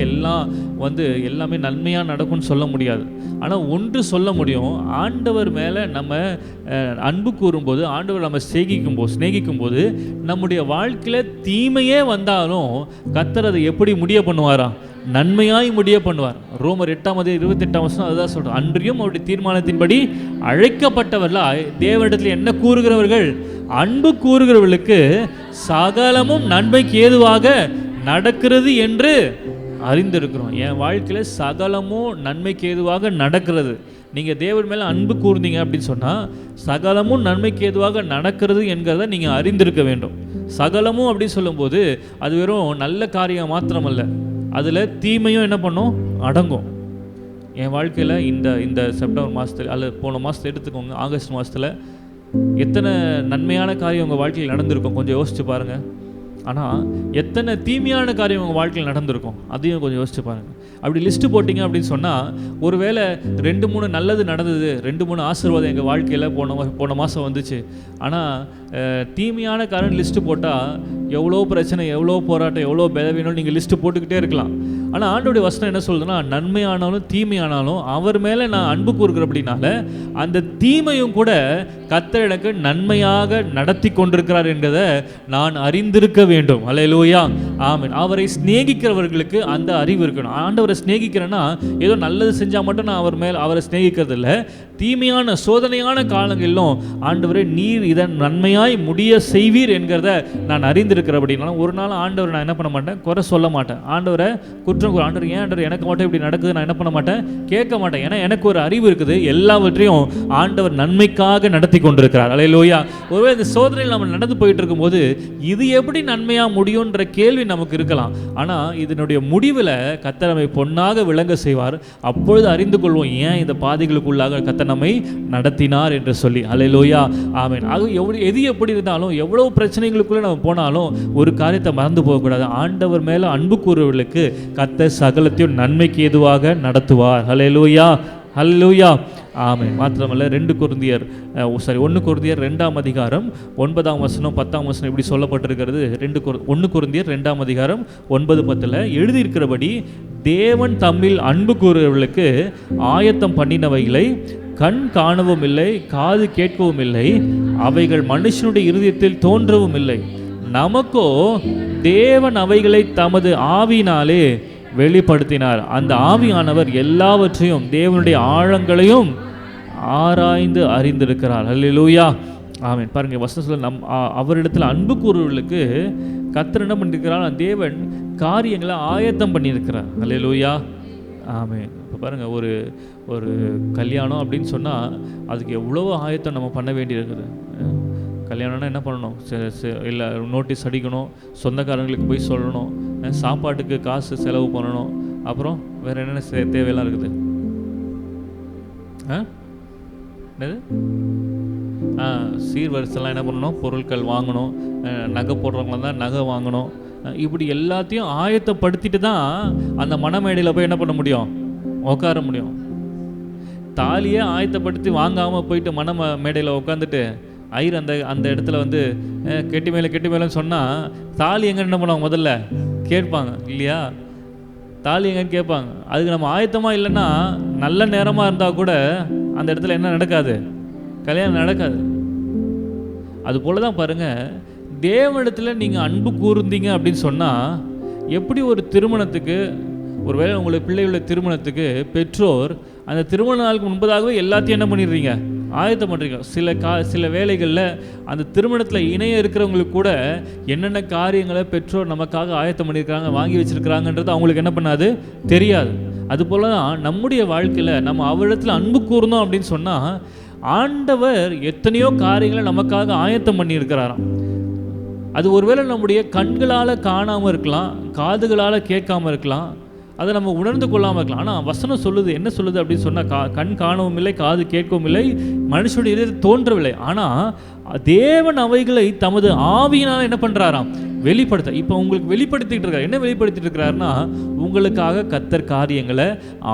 S1: எல்லாமே நன்மையாக நடக்கும்னு சொல்ல முடியாது. ஆனால் ஒன்று சொல்ல முடியும், ஆண்டவர் மேலே நம்ம அன்பு கூறும்போது, ஆண்டவர் நம்ம சிநேகிக்கும் போது நம்முடைய வாழ்க்கையில் தீமையே வந்தாலும் கர்த்தர் அதை எப்படி முடிய பண்ணுவாரா, நன்மையாய் முடிய பண்ணுவார். ரோமர் 8ஆம் அதிகாரம் 28ஆம் வசனம் அதுதான் சொல்கிறார், அன்றியும் அவருடைய தீர்மானத்தின்படி அழைக்கப்பட்டவர்களாய் தேவனிடத்தில் என்ன கூறுகிறவர்கள், அன்பு கூறுகிறவர்களுக்கு சகலமும் நன்மைக்கு ஏதுவாக நடக்கிறது என்று அறிந்திருக்கிறோம். என் வாழ்க்கையில் சகலமும் நன்மைக்கு ஏதுவாக நடக்கிறது. நீங்கள் தேவன் மேலே அன்பு கூர்ந்தீங்க அப்படின்னு சொன்னால் சகலமும் நன்மைக்கு ஏதுவாக நடக்கிறது என்கிறத நீங்கள் அறிந்திருக்க வேண்டும். சகலமும் அப்படின்னு சொல்லும்போது அது வெறும் நல்ல காரியம் மாத்திரமல்ல, அதில் தீமையும் என்ன பண்ணும், அடங்கும். என் வாழ்க்கையில் இந்த செப்டம்பர் மாதத்தில் அல்லது போன மாதத்தை எடுத்துக்கோங்க, ஆகஸ்ட் மாதத்தில் எத்தனை நன்மையான காரியம் உங்கள் வாழ்க்கையில் நடந்திருக்கும் கொஞ்சம் யோசிச்சு பாருங்கள். ஆனால் எத்தனை தீமையான காரியம் உங்கள் வாழ்க்கையில் நடந்திருக்கும் அதையும் கொஞ்சம் யோசிச்சு பாருங்கள். அப்படி லிஸ்ட்டு போட்டிங்க அப்படின்னு சொன்னால், ஒருவேளை 2-3 நல்லது நடந்தது, 2-3 ஆசீர்வாதம் எங்கள் வாழ்க்கையில் போன மாதம் வந்துச்சு. ஆனால் தீமையான காரணம் லிஸ்ட்டு போட்டால் எவ்வளோ பிரச்சனை, எவ்வளோ போராட்டம், எவ்வளோ பலவீனம் நீங்கள் லிஸ்ட்டு போட்டுக்கிட்டே இருக்கலாம். ஆனால் ஆண்டவருடைய வசனம் என்ன சொல்லுதுன்னா, நன்மையானாலும் தீமையானாலும் அவர் மேலே நான் அன்பு கூறுகிற அப்படின்னால அந்த தீமையும் கூட கர்த்தர் எனக்கு நன்மையாக நடத்தி கொண்டிருக்கிறார் என்பதை நான் அறிந்திருக்க வேண்டும். ஹல்லேலூயா. ஆமென். அவரை சிநேகிக்கிறவர்களுக்கு அந்த அறிவு இருக்கணும். ஆண்டவரை சிநேகிக்கிறேன்னா ஏதோ நல்லது செஞ்சால் மட்டும் நான் அவரை சிநேகிக்கிறது இல்லை. தீமையான சோதனையான காலங்களிலும் ஆண்டவரே நீர் இதை நன்மையாய் முடிய செய்வீர் என்கிறத நான் அறிந்திருக்கிற அப்படின்னா ஒரு நாள் ஆண்டவரை நான் என்ன பண்ண மாட்டேன், குறை சொல்ல மாட்டேன். ஆண்டவரை குற்றம் ஆண்டவர் ஏன் ஆண்டவர் எனக்கு மட்டும் இப்படி நடக்குது நான் என்ன பண்ண மாட்டேன், கேட்க மாட்டேன். ஏன்னா எனக்கு ஒரு அறிவு இருக்குது, எல்லாவற்றையும் ஆண்டவர் நன்மைக்காக நடத்தி கொண்டிருக்கிறார். ஹல்லேலூயா. ஒருவேளை இந்த சோதனையில் நம்ம நடந்து போயிட்டு இருக்கும்போது இது எப்படி நன்மையாக முடியும்ன்ற கேள்வி நமக்கு இருக்கலாம். ஆனால் இதனுடைய முடிவில் கர்த்தர் நம்மை பொன்னாக விளங்க செய்வார். அப்பொழுது அறிந்து கொள்வோம் ஏன் இந்த பாதைகளுக்குள்ளாக கர்த்தர் நம்மை நடத்தினார் என்று சொல்லி. ஹல்லேலூயா. ஆமென். ஆக எது எப்படி இருந்தாலும், எவ்வளவு பிரச்சனைகளுக்குள்ளே நம்ம போனாலும் ஒரு காரியத்தை மறந்து போகக்கூடாது. ஆண்டவர் மேலே அன்பு கூறுவர்களுக்கு கர்த்தர் சகலத்தையும் நன்மைக்கு ஏதுவாக நடத்துவார். ஹல்லேலூயா. ஹல்லேலூயா. ஆமென். மாத்திரமல்ல 1 கொரிந்தியர் 2ஆம் அதிகாரம் 9ஆம் வசனம் 10ஆம் வசனம் இப்படி சொல்லப்பட்டிருக்கிறது. 1 கொரிந்தியர் 2ஆம் அதிகாரம் 9-10 எழுதியிருக்கிறபடி, தேவன் தம்மில் அன்பு கூறுவர்களுக்கு ஆயத்தம் பண்ணினவைகளை கண் காணவும் இல்லை, காது கேட்கவும் இல்லை, அவைகள் மனுஷனுடைய இருதயத்தில் தோன்றவும் இல்லை. நமக்கோ தேவன் அவைகளை தமது ஆவியினாலே வெளிப்படுத்தினார். அந்த ஆவியானவர் எல்லாவற்றையும், தேவனுடைய ஆழங்களையும் ஆராய்ந்து அறிந்திருக்கிறார். அல்லேலூயா, ஆமென். பாருங்க, வசனம் சொல்ல, அவரிடத்தில் அன்பு கூறுவர்களுக்கு கர்த்தர் என்ன பண்ணியிருக்கிறார்? தேவன் காரியங்களை ஆயத்தம் பண்ணியிருக்கிறார். அல்லேலூயா, ஆமென். இப்போ பாருங்க, ஒரு கல்யாணம் அப்படின்னு சொன்னால் அதுக்கு எவ்வளோ ஆயத்தம் நம்ம பண்ண வேண்டியிருக்குது. கல்யாணம்னா என்ன பண்ணணும்? இல்லை, நோட்டீஸ் அடிக்கணும், சொந்தக்காரங்களுக்கு போய் சொல்லணும், சாப்பாட்டுக்கு காசு செலவு பண்ணணும், அப்புறம் வேறு என்னென்ன தேவையெல்லாம் இருக்குது? என்னது? சீர்வரிசெல்லாம் என்ன பண்ணணும்? பொருட்கள் வாங்கணும், நகை போடுறவங்களாம் தான் நகை வாங்கணும். இப்படி எல்லாத்தையும் ஆயத்தப்படுத்திட்டு தான் அந்த மணமேடையில் போய் என்ன பண்ண முடியும்? உட்கார முடியும். தாலியை ஆயத்தப்படுத்தி வாங்காமல் போயிட்டு மேடையில் உட்காந்துட்டு ஐயர் அந்த இடத்துல வந்து கெட்டி மேலேன்னு சொன்னால் தாலி எங்கே என்ன பண்ணுவாங்க? முதல்ல கேட்பாங்க இல்லையா? தாலி எங்கன்னு கேட்பாங்க. அதுக்கு நம்ம ஆயத்தமாக இல்லைன்னா நல்ல நேரமாக இருந்தால் கூட அந்த இடத்துல என்ன நடக்காது? கல்யாணம் நடக்காது. அதுபோல தான் பாருங்கள், தேவனிடத்தில் நீங்கள் அன்பு கூர்ந்தீங்க அப்படின்னு சொன்னால், எப்படி ஒரு திருமணத்துக்கு, ஒருவேளை உங்களுடைய பிள்ளைகளுடைய திருமணத்துக்கு பெற்றோர் அந்த திருமண நாளுக்கு முன்பதாகவே எல்லாத்தையும் என்ன பண்ணிடுறீங்க? ஆயத்தம் பண்ணுறீங்க. சில வேளைகளில் அந்த திருமணத்தில் இணைய இருக்கிறவங்களுக்கு கூட என்னென்ன காரியங்களை பெற்றோர் நமக்காக ஆயத்தம் பண்ணியிருக்கிறாங்க, வாங்கி வச்சுருக்கிறாங்கன்றது அவங்களுக்கு என்ன பண்ணாது? தெரியாது. அதுபோல தான் நம்முடைய வாழ்க்கையில் நம்ம அவரிடத்தில் அன்பு கூர்ந்தோம் அப்படின்னு சொன்னால், ஆண்டவர் எத்தனையோ காரியங்களை நமக்காக ஆயத்தம் பண்ணியிருக்கிறாராம். அது ஒருவேளை நம்முடைய கண்களால் காணாமல் இருக்கலாம், காதுகளால் கேட்காமல் இருக்கலாம், அதை நம்ம உணர்ந்து கொள்ளாமல் இருக்கலாம். ஆனால் வசனம் சொல்லுது, என்ன சொல்லுது அப்படின்னு சொன்னால், கண் காணவும் இல்லை, காது கேட்கவும் இல்லை, மனுஷனுடைய இதயத்தில் தோன்றவில்லை, ஆனால் தேவன் அவைகளை தமது ஆவியினால் என்ன பண்ணுறாராம்? வெளிப்படுத்த. இப்போ உங்களுக்கு வெளிப்படுத்திட்டு இருக்கார். என்ன வெளிப்படுத்திட்டு இருக்கிறாருன்னா, உங்களுக்காக கர்த்தர் காரியங்களை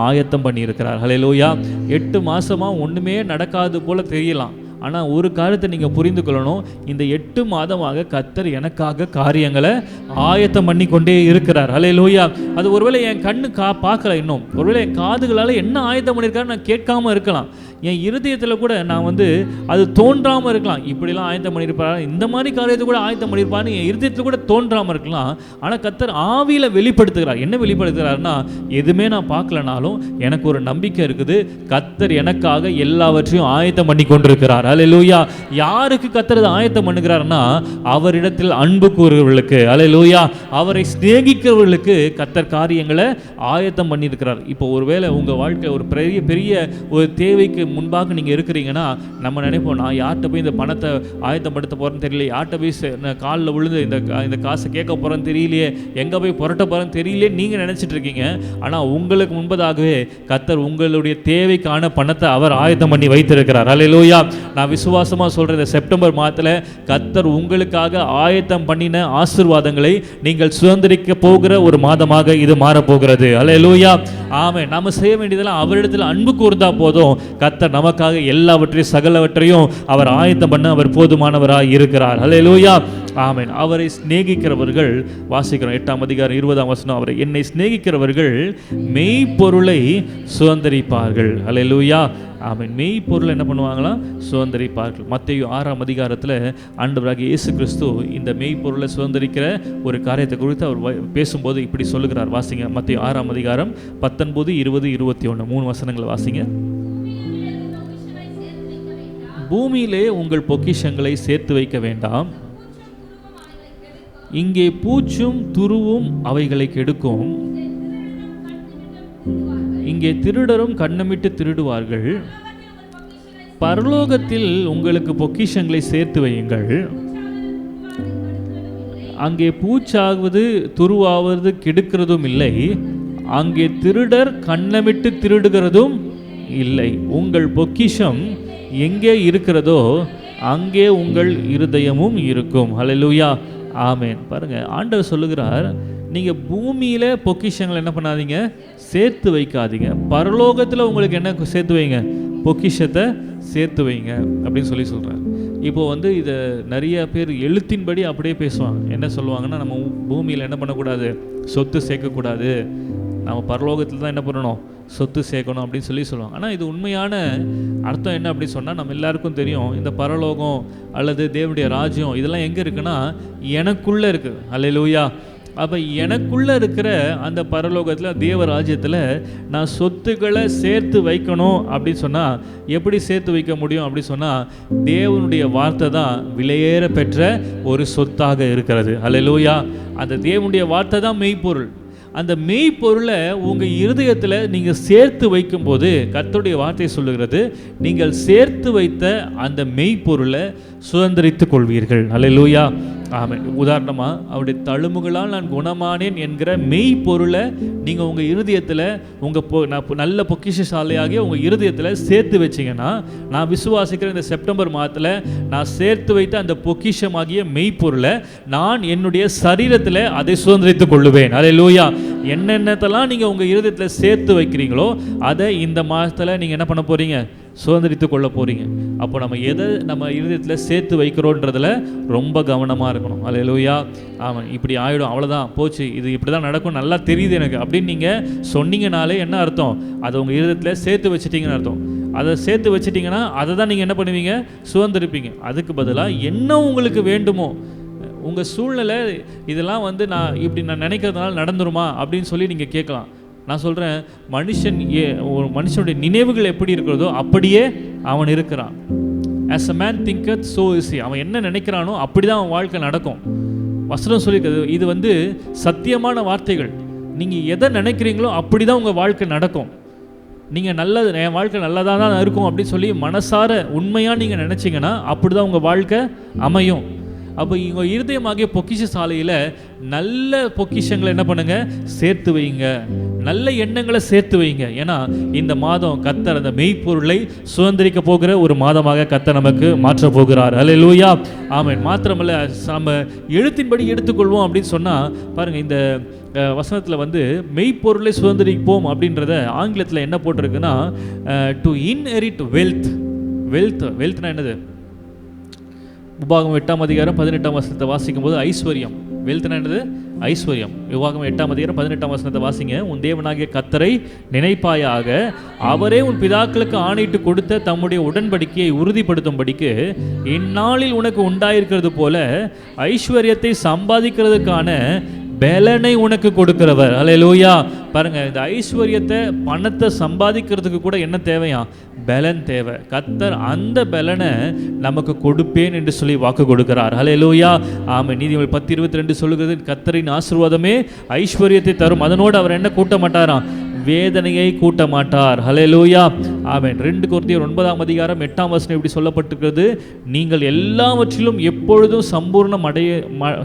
S1: ஆயத்தம் பண்ணியிருக்கிறார். ஹல்லேலூயா. 8 மாதமாக ஒன்றுமே நடக்காது போல தெரியலாம். ஆனால் ஒரு காரியத்தை நீங்கள் புரிந்து கொள்ளணும், இந்த 8 மாதமாக கர்த்தர் எனக்காக காரியங்களை ஆயத்தம் பண்ணி கொண்டே இருக்கிறார். ஹல்லேலூயா. அது ஒருவேளை என் கண்ணு பார்க்கல, இன்னும் ஒருவேளை என் காதுகளால் என்ன ஆயத்தம் பண்ணியிருக்காரு நான் கேட்காம இருக்கலாம், என் இருதயத்தில் கூட நான் வந்து அது தோன்றாமல் இருக்கலாம். இப்படிலாம் ஆயத்தம் பண்ணியிருப்பாரு, இந்த மாதிரி காரியத்தை கூட ஆயத்தம் பண்ணியிருப்பாருன்னு என் இருதயத்தில் கூட தோன்றாமல் இருக்கலாம். ஆனால் கர்த்தர் ஆவியில் வெளிப்படுத்துகிறார். என்ன வெளிப்படுத்துகிறாருன்னா, எதுவுமே நான் பார்க்கலனாலும் எனக்கு ஒரு நம்பிக்கை இருக்குது, கர்த்தர் எனக்காக எல்லாவற்றையும் ஆயத்தம் பண்ணி கொண்டிருக்கிறார். அல்லேலூயா. யாருக்கு கர்த்தர் ஆயத்தம் பண்ணுகிறார்னா, அவரிடத்தில் அன்பு கூறுகிறவர்களுக்கு. அல்லேலூயா. அவரை சிநேகிக்கிறவர்களுக்கு கர்த்தர் காரியங்களை ஆயத்தம் பண்ணியிருக்கிறார். இப்போ ஒருவேளை உங்கள் வாழ்க்கை ஒரு பெரிய ஒரு தேவைக்கு முன்பாக நீங்கள் இருக்கிறீங்கன்னா, நம்ம நினைப்போம், நான் யார்கிட்ட போய் இந்த பணத்தை ஆயத்தப்படுத்த போகிறேன்னு தெரியல, யார்கிட்ட போய் காலில் விழுந்து இந்த காசை கேட்க போகிறேன்னு தெரியலையே, எங்கே போய் புரட்ட போகிறேன்னு தெரியலையே நீங்கள் நினச்சிட்டு இருக்கீங்க. ஆனால் உங்களுக்கு முன்பதாகவே கர்த்தர் உங்களுடைய தேவைக்கான பணத்தை அவர் ஆயத்தம் பண்ணி வைத்திருக்கிறார். அல்லேலூயா. நான் விசுவாசமாக சொல்கிறேன், இந்த செப்டம்பர் மாதத்தில் கர்த்தர் உங்களுக்காக ஆயத்தம் பண்ணின ஆசீர்வாதங்களை நீங்கள் சுதந்திரிக்க போகிற ஒரு மாதமாக இது மாறப்போகிறது. அல்லேலூயா. ஆமென். நம்ம செய்ய வேண்டியதெல்லாம் அவரிடத்தில் அன்பு கூர்ந்தா போதும், கர்த்தர் நமக்காக எல்லாவற்றையும் சகலவற்றையும் அவர் ஆயத்தம் பண்ண அவர் போதுமானவராய் இருக்கிறார். அல்லேலூயா. ஆமென். அவரை சிநேகிக்கிறவர்கள், வாசிக்கிறோம் 8ஆம் அதிகாரம் 20ஆம் வசனம், அவரை என்னை சிநேகிக்கிறவர்கள் மெய்ப்பொருளை சுதந்திரிப்பார்கள். அல்லேலூயா. ஆமென். மெய்ப்பொருள் என்ன பண்ணுவாங்களாம்? சுதந்திரிப்பார்கள். மத்தேயு 6ஆம் அதிகாரத்தில் ஆண்டவராகிய இயேசு கிறிஸ்து இந்த மெய்ப்பொருளை சுதந்திரிக்கிற ஒரு காரியத்தை குறித்து அவர் பேசும்போது இப்படி சொல்லுகிறார். வாசிங்க, மத்தேயு 6ஆம் அதிகாரம் 19, 20, 21 3 வசனங்களை வாசிங்க. பூமியிலே உங்கள் பொக்கிஷங்களை சேர்த்து வைக்க வேண்டாம், இங்கே பூச்சும் துருவும் அவைகளை கெடுக்கும், இங்கே திருடரும் கண்ணமிட்டு திருடுவார்கள். பரலோகத்தில் உங்களுக்கு பொக்கிஷங்களை சேர்த்து வையுங்கள், அங்கே பூச்சாவது துருவாவது கெடுக்கிறதும் இல்லை, அங்கே திருடர் கண்ணமிட்டு திருடுகிறதும் இல்லை. உங்கள் பொக்கிஷம் எங்கே இருக்கிறதோ அங்கே உங்கள் இருதயமும் இருக்கும். ஹல்லேலூயா. ஆமென். பாருங்க, ஆண்டவர் சொல்லுகிறார், நீங்கள் பூமியில் பொக்கிஷங்களை என்ன பண்ணாதீங்க? சேர்த்து வைக்காதீங்க. பரலோகத்தில் உங்களுக்கு என்ன சேர்த்து வைங்க? பொக்கிஷத்தை சேர்த்து வைங்க அப்படின்னு சொல்கிறார். இப்போது இதை நிறைய பேர் எழுத்தின்படி அப்படியே பேசுவாங்க. என்ன சொல்லுவாங்கன்னா, நம்ம பூமியில் என்ன பண்ணக்கூடாது? சொத்து சேர்க்கக்கூடாது, நம்ம பரலோகத்தில் தான் என்ன பண்ணணும், சொத்து சேர்க்கணும் அப்படின்னு சொல்லுவாங்க. ஆனால் இது உண்மையான அர்த்தம் என்ன அப்படின்னு சொன்னால், நம்ம எல்லாருக்கும் தெரியும், இந்த பரலோகம் அல்லது தேவனுடைய ராஜ்யம் இதெல்லாம் எங்கே இருக்குன்னா எனக்குள்ளே இருக்குது. அல்லேலூயா. அப்போ எனக்குள்ளே இருக்கிற அந்த பரலோகத்தில் தேவ ராஜ்யத்தில் நான் சொத்துக்களை சேர்த்து வைக்கணும் அப்படின்னு சொன்னால் எப்படி சேர்த்து வைக்க முடியும் அப்படின்னு சொன்னால், தேவனுடைய வார்த்தை தான் விலையேற பெற்ற ஒரு சொத்தாக இருக்கிறது. அல்லேலூயா. அந்த தேவனுடைய வார்த்தை தான் மெய்ப்பொருள். அந்த மெய்ப்பொருளை உங்கள் இருதயத்தில் நீங்கள் சேர்த்து வைக்கும்போது கர்த்தருடைய வார்த்தை சொல்லுகிறது, நீங்கள் சேர்த்து வைத்த அந்த மெய்ப்பொருளை சுதந்திரித்துக் கொள்வீர்கள். அல்லேலூயா. ஆமென். உதாரணமாக, அவருடைய தழும்புகளால் நான் குணமானேன் என்கிற மெய்ப்பொருளை நீங்கள் உங்கள் இருதயத்தில் நல்ல பொக்கிஷசாலையாகிய உங்கள் இருதயத்தில் சேர்த்து வச்சிங்கன்னா, நான் விசுவாசிக்கிற இந்த செப்டம்பர் மாதத்தில் நான் சேர்த்து வைத்த அந்த பொக்கிஷமாகிய மெய்ப்பொருளை நான் என்னுடைய சரீரத்தில் அதை சுதந்திரித்துக் கொள்ளுவேன். அல்லேலூயா. என்னென்னத்தெல்லாம் நீங்கள் உங்கள் இருதயத்தில் சேர்த்து வைக்கிறீங்களோ அதை இந்த மாதத்தில் நீங்கள் என்ன பண்ண போகிறீங்க, சுதந்திரித்து கொள்ள போகிறீங்க. அப்போ நம்ம எதை நம்ம இருதயத்தில் சேர்த்து வைக்கிறோன்றதில் ரொம்ப கவனமாக இருக்கணும். அல்லேலூயா. ஆமாம். இப்படி ஆகிடும், அவ்வளோதான், போச்சு, இது இப்படி தான் நடக்கும், நல்லா தெரியுது எனக்கு அப்படின்னு நீங்கள் சொன்னீங்கனாலே என்ன அர்த்தம், அதை உங்கள் இருதயத்தில் சேர்த்து வச்சுட்டிங்கன்னு அர்த்தம். அதை சேர்த்து வச்சுட்டிங்கன்னா அதை தான் நீங்கள் என்ன பண்ணுவீங்க, சுதந்திரிப்பீங்க. அதுக்கு பதிலாக என்ன உங்களுக்கு வேண்டுமோ, உங்கள் சூழ்நிலை இதெல்லாம் நான் நினைக்கிறதுனால நடந்துருமா அப்படின்னு சொல்லி நீங்கள் கேட்கலாம். நான் சொல்கிறேன், மனுஷனுடைய நினைவுகள் எப்படி இருக்கிறதோ அப்படியே அவன் இருக்கிறான். as a man thinketh so is he. அவன் என்ன நினைக்கிறானோ அப்படி தான் அவன் வாழ்க்கை நடக்கும். வசனம் சொல்லியிருக்கிறது. இது சத்தியமான வார்த்தைகள். நீங்கள் எதை நினைக்கிறீங்களோ அப்படி தான் உங்கள் வாழ்க்கை நடக்கும். நீங்கள் நல்லது, என் வாழ்க்கை நல்லதாக தான் இருக்கும் அப்படின்னு சொல்லி மனசார உண்மையாக நீங்கள் நினச்சிங்கன்னா அப்படி தான் உங்கள் வாழ்க்கை அமையும். அப்போ உங்கள் இருதயமாகிய பொக்கிஷ சாலையில் நல்ல பொக்கிஷங்களை என்ன பண்ணுங்க, சேர்த்து வைங்க, நல்ல எண்ணங்களை சேர்த்து வைங்க. ஏன்னா இந்த மாதம் கர்த்தர் அந்த மெய்ப்பொருளை சுதந்திரிக்க போகிற ஒரு மாதமாக கர்த்தர் நமக்கு மாற்ற போகிறார். அல்லேலூயா. ஆமென். மாத்திரமல்ல, நம்ம எழுத்தின்படி எடுத்துக்கொள்வோம் அப்படின்னு சொன்னால் பாருங்கள், இந்த வசனத்தில் மெய்ப்பொருளை சுதந்திரிப்போம் அப்படின்றத ஆங்கிலத்தில் என்ன போட்டிருக்குன்னா, டு இன்ஹெரிட் வெல்த். வெல்த்னா என்னது? உபாகமம் 8ஆம் அதிகாரம் 18ஆம் வசனத்தை வாசிக்கும் போது ஐஸ்வர்யம். வெல்த்னா என்னது? ஐஸ்வர்யம். உபாகமம் 8ஆம் அதிகாரம் 18ஆம் வசனத்தை வாசிங்க. உன் தேவனாகிய கர்த்தரை நினைப்பாயாக, அவரே உன் பிதாக்களுக்கு ஆணையிட்டு கொடுத்த தம்முடைய உடன்படிக்கையை உறுதிப்படுத்தும்படிக்கு இந்நாளில் உனக்கு உண்டாயிருக்கிறது போல ஐஸ்வர்யத்தை சம்பாதிக்கிறதுக்கான பலனை உனக்கு கொடுக்கிறவர். அல்லேலூயா. பாருங்க, இந்த ஐஸ்வர்யத்தை, பணத்தை சம்பாதிக்கிறதுக்கு கூட என்ன தேவையா? பலன் தேவை. கர்த்தர் அந்த பலனை நமக்கு கொடுப்பேன் என்று சொல்லி வாக்கு கொடுக்கிறார். அல்லேலூயா. ஆமென். நீதிமொழிகள் 10:22 சொல்லுகிறது, கர்த்தரின் ஆசீர்வாதமே ஐஸ்வர்யத்தை தரும், அதனோடு அவர் என்ன கூட்ட மாட்டாராம்? வேதனையை கூட்ட மாட்டார். அல்லேலூயா. ஆமென். 2 கொரிந்தியர் 9ஆம் அதிகாரம் 8ஆம் வசனம் இப்படி சொல்லப்பட்டிருக்கிறது, நீங்கள் எல்லாவற்றிலும் எப்பொழுதும்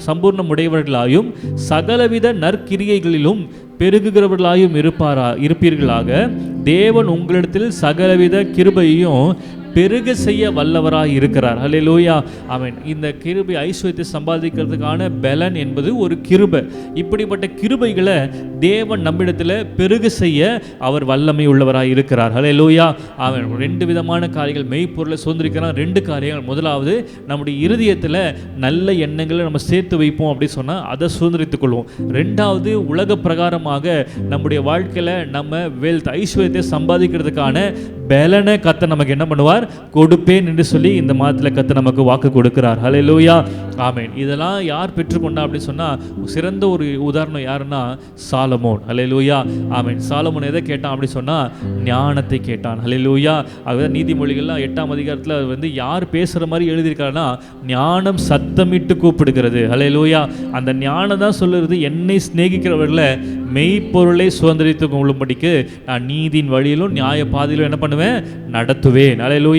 S1: சம்பூர்ணமுடையவர்களாயும் சகலவித நற்கிரியைகளிலும் பெருகுகிறவர்களாயும் இருப்பீர்களாக, தேவன் உங்களிடத்தில் சகலவித கிருபையையும் பெருக செய்ய வல்லவராக இருக்கிறார். அல்லேலூயா. ஆமென். இந்த கிருபை, ஐஸ்வர்யத்தை சம்பாதிக்கிறதுக்கான பலன் என்பது ஒரு கிருபை. இப்படிப்பட்ட கிருபைகளை தேவன் நம்மிடத்தில் பெருக செய்ய அவர் வல்லமை உள்ளவராக இருக்கிறார். அல்லேலூயா. ஆமென். 2 விதமான காரியங்கள் மெய்ப்பொருளை சுதந்திரிக்கிறான். 2 காரியங்கள். முதலாவது, நம்முடைய இருதயத்தில் நல்ல எண்ணங்களை நம்ம சேர்த்து வைப்போம் அப்படின்னு சொன்னால் அதை சுதந்திரித்துக் கொள்வோம். 2வது, உலக பிரகாரமாக நம்முடைய வாழ்க்கையில் நம்ம வெல்த், ஐஸ்வர்யத்தை சம்பாதிக்கிறதுக்கான பலனை கர்த்தர் நமக்கு என்ன பண்ணுவார்? கொடுப்பேன் என்று சொல்லி இந்த மாதத்தில் கர்த்தர் நமக்கு வாக்கு கொடுக்கிறார். ஹல்லேலூயா. ஆமென். இதெல்லாம் யார் பெற்றுக்கொண்டா அப்படின்னு சொன்னால், சிறந்த ஒரு உதாரணம் யாருன்னா சாலமோன். ஹல்லேலூயா. ஆமென். சாலமோன் எதை கேட்டான் அப்படின்னு சொன்னால், ஞானத்தை கேட்டான். ஹல்லேலூயா. அதுதான் நீதிமொழிகள்லாம் 8ஆம் அதிகாரத்தில் யார் பேசுகிற மாதிரி எழுதியிருக்காருன்னா, ஞானம் சத்தமிட்டு கூப்பிடுகிறது. ஹல்லேலூயா. அந்த ஞானம் தான் சொல்லுறது, என்னை சிநேகிக்கிறவர்களை மெய்ப்பொருளை சுதந்திரித்து கொள்ளும்படிக்கு நான் நீதியின் வழியிலும் நியாய பாதையிலும் என்ன பண்ணுவேன்? நடத்துவேன். ஹல்லேலூயா.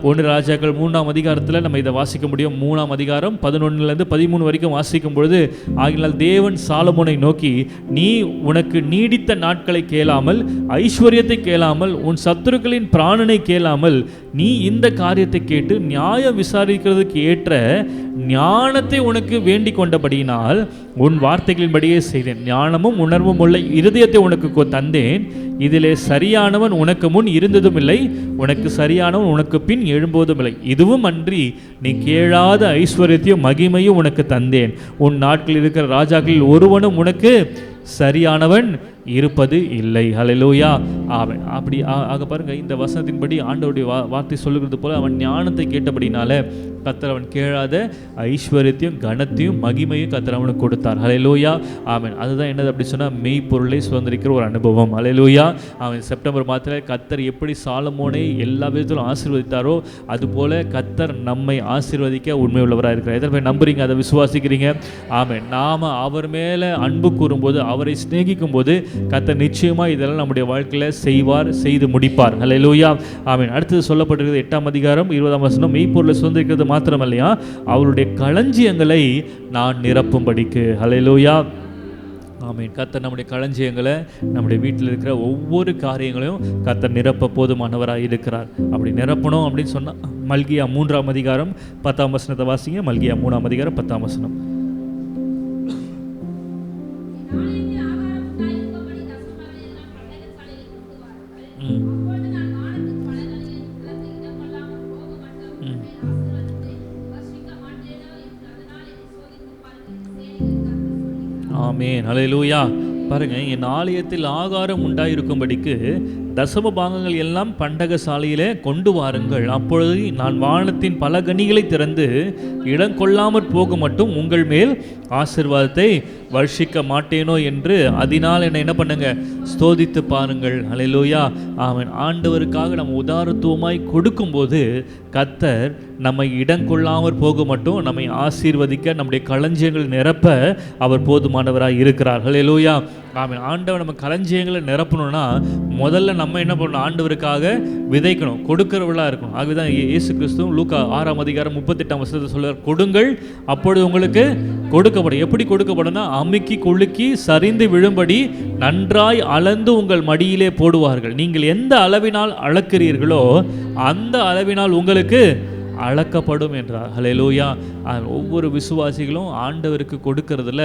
S1: 1 ராஜாக்கள் 3ஆம் அதிகாரத்தில் நம்ம இதை வாசிக்க முடியும். 3ஆம் அதிகாரம் 11லேருந்து 13 வரைக்கும் வாசிக்கும் பொழுது, ஆகினால் தேவன் சாலமோனை நோக்கி, நீ உனக்கு நீடித்த நாட்களை கேளாமல், ஐஸ்வர்யத்தை கேளாமல், உன் சத்துருக்களின் பிராணனை கேளாமல், நீ இந்த காரியத்தை கேட்டு நியாயம் விசாரிக்கிறதுக்கு ஏற்ற ஞானத்தை உனக்கு வேண்டிக் கொண்டபடியினால் உன் வார்த்தைகளின்படியே செய்தேன். ஞானமும் உணர்வும் உள்ள இருதயத்தை உனக்கு தந்தேன். இதிலே சரியானவன் உனக்கு முன் இருந்ததும் இல்லை, உனக்கு சரியானவன் உனக்கு பின் எழும்போதும் இல்லை. இதுவும் அன்றி நீ கேளாத ஐஸ்வர்யத்தையும் மகிமையும் உனக்கு தந்தேன். உன் நாட்களில் இருக்கிற ராஜாக்களில் ஒருவனும் உனக்கு சரியானவன் இருப்பது இல்லை. ஹல்லேலூயா. ஆமென். அப்படி ஆக பாருங்க, இந்த வசனத்தின்படி ஆண்டவருடைய வார்த்தை சொல்லுகிறது போல அவன் ஞானத்தை கேட்டபடினால கர்த்தர் அவன் கேளாத ஐஸ்வர்யத்தையும் கனத்தையும் மகிமையும் கர்த்தர் அவனுக்கு கொடுத்தார். ஹல்லேலூயா. ஆமென். அதுதான் என்னது அப்படி சொன்னால் மெய்ப்பொருளை சுதந்திரிக்கிற ஒரு அனுபவம். ஹல்லேலூயா. அவன் செப்டம்பர் மாதத்தில் கர்த்தர் எப்படி சாலமோனை எல்லா விதத்திலும் ஆசீர்வதித்தாரோ அதுபோல கர்த்தர் நம்மை ஆசீர்வதிக்க உண்மை உள்ளவராக இருக்கிறார். எத்தனை பேர் நம்புறீங்க? அதை விசுவாசிக்கிறீங்க? ஆமென். நாம் அவர் மேலே அன்பு கூறும்போது, அவரை சிநேகிக்கும் போது கர்த்தர் நிச்சயமாக இதெல்லாம் நம்முடைய வாழ்க்கையில் செய்வார், செய்து முடிப்பார். ஹல்லேலூயா. ஆமென். அடுத்தது சொல்லப்பட்டிருக்கிறது 8ஆம் அதிகாரம் 20ஆம் வசனம், மெய்ப்பொருளை சுதந்திரிக்கிறது மாத்திரமல்லையா, அவருடைய களஞ்சியங்களை நான் நிரப்பும்படிக்கு. ஹல்லேலூயா. ஆமென். கர்த்தர் நம்முடைய களஞ்சியங்களை, நம்முடைய வீட்டில் இருக்கிற ஒவ்வொரு காரியங்களையும் கர்த்தர் நிரப்ப போதுமானவராக இருக்கிறார். அப்படி நிரப்பணும் அப்படின்னு சொன்னால் மல்கியா 3ஆம் அதிகாரம் 10ஆம் வசனத்தை வாசிங்க. மல்கியா 3ஆம் அதிகாரம் 10ஆம் வசனம். ஆமென். ஹல்லேலூயா. பாருங்க, என் ஆலயத்தில் ஆகாரம் உண்டாயிருக்கும்படிக்கு தசம பாகங்கள் எல்லாம் பண்டக சாலையிலே கொண்டு வாருங்கள். அப்பொழுது நான் வானத்தின் பல கனிகளை திறந்து இடம் கொள்ளாமற் போக மட்டும் உங்கள் மேல் ஆசீர்வாதத்தை வர்ஷிக்க மாட்டேனோ என்று அதனால் என்ன பண்ணுங்க, ஸ்தோதித்து பாருங்கள். ஹல்லேலூயா. ஆமென். ஆண்டவருக்காக நம்ம உதாரத்துவமாய் கொடுக்கும்போது கர்த்தர் நம்மை இடம் கொள்ளாமற் போக மட்டும் நம்மை ஆசீர்வதிக்க, நம்முடைய களஞ்சியங்கள் நிரப்ப அவர் போதுமானவராக இருக்கிறார். ஹல்லேலூயா. ஆமென். ஆண்டவர் நம்ம களஞ்சியங்களை நிரப்பணும்னா முதல்ல நம்ம என்ன பண்ணணும்? ஆண்டவருக்காக விதைக்கணும், கொடுக்கிறவர்களாக இருக்கணும். ஆகவேதான் இயேசு கிறிஸ்துவும் லூக்கா 6ஆம் அதிகாரம் 38ஆம் வசனத்தை சொல்றார், கொடுங்கள் அப்பொழுது உங்களுக்கு கொடுக்கப்படும். எப்படி கொடுக்கப்படும்னா, அமுக்கி குலுக்கி சரிந்து விழும்படி நன்றாய் அளந்து உங்கள் மடியிலே போடுவார்கள். நீங்கள் எந்த அளவினால் அளக்கிறீர்களோ அந்த அளவினால் உங்களுக்கு அளக்கப்படும் என்றார். ஹல்லேலூயா. ஒவ்வொரு விசுவாசிகளும் ஆண்டவருக்கு கொடுக்கறதுல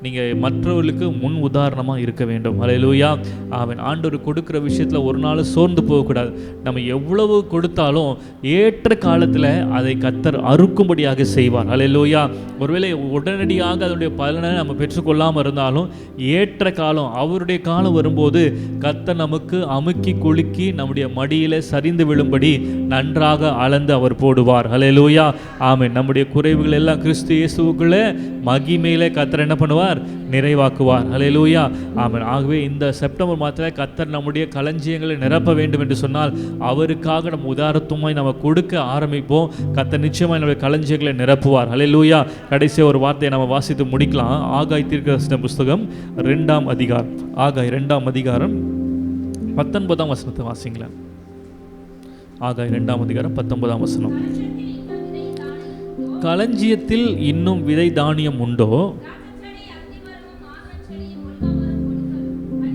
S1: நீங்கள் மற்றவர்களுக்கு முன் உதாரணமாக இருக்க வேண்டும். ஹல்லேலூயா. அவன் ஆண்டவர் கொடுக்குற விஷயத்தில் ஒரு நாள் சோர்ந்து போகக்கூடாது. நம்ம எவ்வளவு கொடுத்தாலும் ஏற்ற காலத்தில் அதை கர்த்தர் அறுக்கும்படியாக செய்வார். ஹல்லேலூயா. ஒருவேளை உடனடியாக அதனுடைய பலனை நம்ம பெற்றுக்கொள்ளாமல் இருந்தாலும் ஏற்ற காலம், அவருடைய காலம் வரும்போது கர்த்தர் நமக்கு அமுக்கி குலுக்கி நம்முடைய மடியில் சரிந்து விழும்படி நன்றாக அளந்து அவர் போடுவார். ஹல்லேலூயா. ஆமென். நம்முடைய குறைவுகள் எல்லாம் கிறிஸ்து இயேசுவுக்குள்ளே மகிமையிலே கர்த்தர் என்ன பண்ணுவார்? நிறைவாக்குவார். ஹல்லேலூயா. ஆமென். ஆகவே இந்த செப்டம்பர் மாதத்தில் கர்த்தர் நம்முடைய களஞ்சியங்களை நிரப்ப வேண்டும் என்று சொன்னால் அவருக்காக நம்ம உதாரத்துவமாய் நம்ம கொடுக்க ஆரம்பிப்போம். கர்த்தர் நிச்சயமாக நம்முடைய களஞ்சியங்களை நிரப்புவார். ஹல்லேலூயா. கடைசியாக ஒரு வார்த்தையை நம்ம வாசித்து முடிக்கலாம். ஆகாய் தீர்க்கதரிசன புஸ்தகம் 2ஆம் அதிகாரம், ஆகாய் 2ஆம் அதிகாரம் 19ஆம் வசனத்தை வாசிங்களேன். ஆகாய் 2ஆம் அதிகாரம் 19ஆம் வசனம். களஞ்சியத்தில் இன்னும் விதை தானியம் உண்டோ?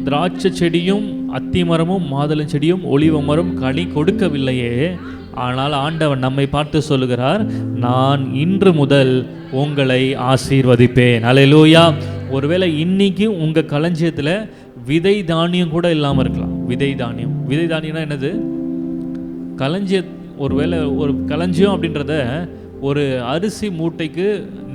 S1: திராட்சை செடியும் அத்திமரமும் மாதுளம் செடியும் ஒலிவ மரம் கனி கொடுக்கவில்லையே. ஆனால் ஆண்டவன் நம்மை பார்த்து சொல்லுகிறார், நான் இன்று முதல் உங்களை ஆசீர்வதிப்பேன். ஹல்லேலூயா. ஒருவேளை இன்னைக்கு உங்கள் களஞ்சியத்தில் விதை தானியம் கூட இல்லாமல் இருக்கலாம். விதை தானியம்னா என்னது? ஒருவேளை ஒரு களஞ்சியம் அப்படின்றத ஒரு அரிசி மூட்டைக்கு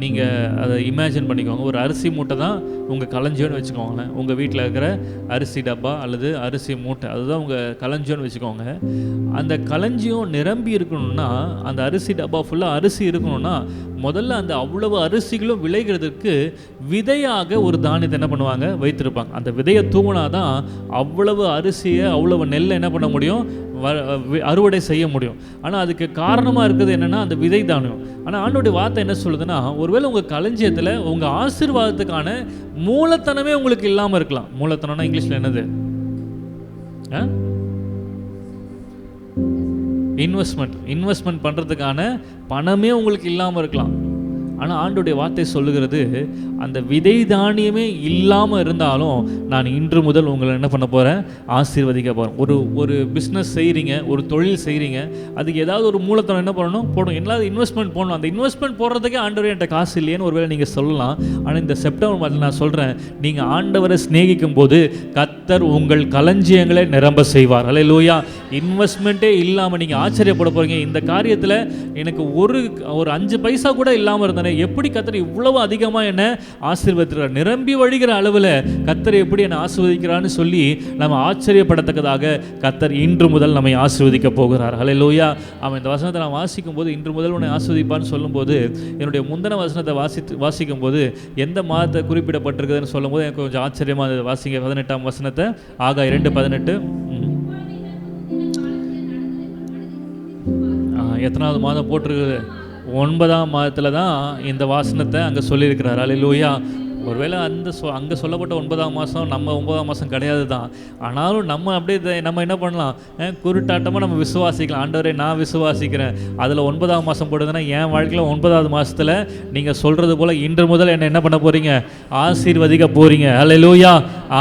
S1: நீங்கள் அதை இமேஜின் பண்ணிக்கோங்க. ஒரு அரிசி மூட்டை தான் உங்கள் களஞ்சியம்னு வச்சுக்கோங்களேன். உங்கள் வீட்டில் இருக்கிற அரிசி டப்பா அல்லது அரிசி மூட்டை, அதுதான் உங்கள் களஞ்சியம்னு வச்சுக்கோங்க. அந்த களஞ்சியம் நிரம்பி இருக்கணும்னா, அந்த அரிசி டப்பா ஃபுல்லாக அரிசி இருக்கணும்னா முதல்ல அந்த அவ்வளவு அரிசிகளும் விளைகிறதுக்கு விதையாக ஒரு தானியத்தை என்ன பண்ணுவாங்க? வைத்திருப்பாங்க. அந்த விதையை தூங்கினாதான் அவ்வளவு அரிசியை, அவ்வளவு நெல்லை என்ன பண்ண முடியும்? அறுவடை செய்ய முடியும். ஆனால் அதுக்கு காரணமாக இருக்கிறது என்னென்னா அந்த விதை தானியம். ஆனால் ஆண்டோடைய வார்த்தை என்ன சொல்லுதுன்னா, ஒருவேளை உங்கள் களஞ்சியத்தில் உங்கள் ஆசீர்வாதத்துக்கான மூலத்தனமே உங்களுக்கு இல்லாமல் இருக்கலாம். மூலத்தனம்னா இங்கிலீஷில் என்னது? இன்வெஸ்ட்மெண்ட் பண்ணுறதுக்கான பணமே உங்களுக்கு இல்லாமல் இருக்கலாம். ஆனால் ஆண்டோடைய வார்த்தை சொல்லுகிறது, அந்த விதை தானியமே இல்லாமல் இருந்தாலும் நான் இன்று முதல் உங்களை என்ன பண்ண போகிறேன்? ஆசீர்வதிக்க போகிறேன். ஒரு பிஸ்னஸ் செய்கிறீங்க, ஒரு தொழில் செய்கிறீங்க, அதுக்கு ஏதாவது ஒரு மூலத்தனம் என்ன பண்ணணும்? போடணும். எல்லாரும் இன்வெஸ்ட்மெண்ட் போடணும். அந்த இன்வெஸ்ட்மெண்ட் போடுறதுக்கே ஆண்டவர் என்கிட்ட காசு இல்லையேன்னு ஒருவேளை நீங்கள் சொல்லலாம். ஆனால் இந்த செப்டம்பர் மாதத்தில் நான் சொல்கிறேன், நீங்கள் ஆண்டவரை சிநேகிக்கும் போது கர்த்தர் உங்கள் களஞ்சியங்களை நிரம்ப செய்வார். ஹல்லேலூயா. இன்வெஸ்ட்மெண்ட்டே இல்லாமல் நீங்கள் ஆச்சரியப்பட போகிறீங்க. இந்த காரியத்தில் எனக்கு ஒரு 5 பைசா கூட இல்லாமல் இருந்தேனே, எப்படி கர்த்தர் இவ்வளவு அதிகமாக என்னை ஆசீர்வதிக்கிறார், நிரம்பி வழிகிற அளவில் கர்த்தர் எப்படி என்னை ஆசீர்வதிக்கிறான்னு சொல்லி நம்ம ஆச்சரியப்படத்தக்கதாக கர்த்தர் இன்று முதல் நம்மை ஆசீர்வதிக்க போகிறார். ஹல்லேலூயா. அவன் இந்த வசனத்தை நான் வாசிக்கும் போது, இன்று முதல் உன்னை ஆசீர்வதிப்பான்னு சொல்லும்போது, என்னுடைய முந்தின வசனத்தை வாசிக்கும் போது எந்த மாதத்தை குறிப்பிடப்பட்டிருக்குதுன்னு சொல்லும்போது எனக்கு கொஞ்சம் ஆச்சரியமாக இருந்தது. வாசிங்க 18ஆம் வசனத்தை. ஆகா 2:18. எத்தனாவது மாதம் போட்டிருக்குது? 9ஆம் மாதத்தில் தான் இந்த வாசனத்தை அங்கே சொல்லியிருக்கிறார். அல்லேலூயா. ஒருவேளை அங்கே சொல்லப்பட்ட 9ஆம் மாதம் நம்ம 9ஆம் மாதம் கிடையாது தான். ஆனாலும் நம்ம அப்படியே நம்ம என்ன பண்ணலாம், குருட்டாட்டமாக நம்ம விசுவாசிக்கலாம். ஆண்டவரே நான் விசுவாசிக்கிறேன், அதில் 9ஆம் மாதம் போடுதுன்னா என் வாழ்க்கையில் 9வது மாதத்தில் நீங்கள் சொல்கிறது போல் இன்று முதல் என்ன பண்ண போகிறீங்க, ஆசீர்வதிக்க போகிறீங்க. அல்லேலூயா.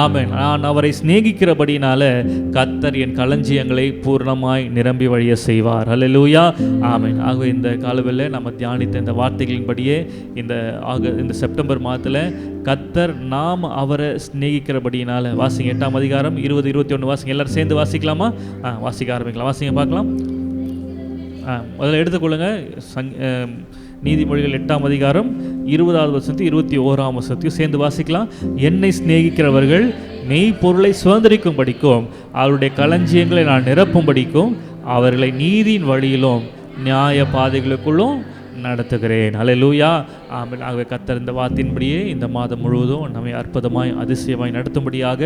S1: ஆமென். நான் அவரை சிநேகிக்கிறபடினால கர்த்தர் என் களஞ்சியங்களை பூர்ணமாய் நிரம்பி வழிய செய்வார். அல்லேலூயா. ஆமென். ஆகவே இந்த காலவெளியில் நம்ம தியானித்த இந்த வார்த்தைகளின்படியே இந்த செப்டம்பர் மாதத்தில் கர்த்தர் நாம் அவரை சிநேகிக்கிறபடினால, வாசிங்க 8ஆம் அதிகாரம் 20-21 வாசிங்க. எல்லாரும் சேர்ந்து வாசிக்கலாமா? வாசிக்க ஆரம்பிக்கலாம். வாசிங்க பார்க்கலாம். முதல்ல எடுத்துக்கொள்ளுங்க. நீதிமொழிகள் 8ஆம் அதிகாரம் 20வது வசனத்தையும் 21ஆம் வசனத்தையும் சேர்ந்து வாசிக்கலாம். என்னை சிநேகிக்கிறவர்கள் மெய்ப்பொருளை சுதந்திரிக்கும் படிக்கும், அவருடைய களஞ்சியங்களை நான் நிரப்பும் படிக்கும், அவர்களை நீதியின் வழியிலும் நியாய பாதைகளுக்குள்ளும் நடத்துகிறேன். அல்லேலூயா. ஆமென். ஆகவே கர்த்தர் இந்த வார்த்தையின்படியே இந்த மாதம் முழுவதும் நம்மை அற்புதமாய் அதிசயமாய் நடத்தும்படியாக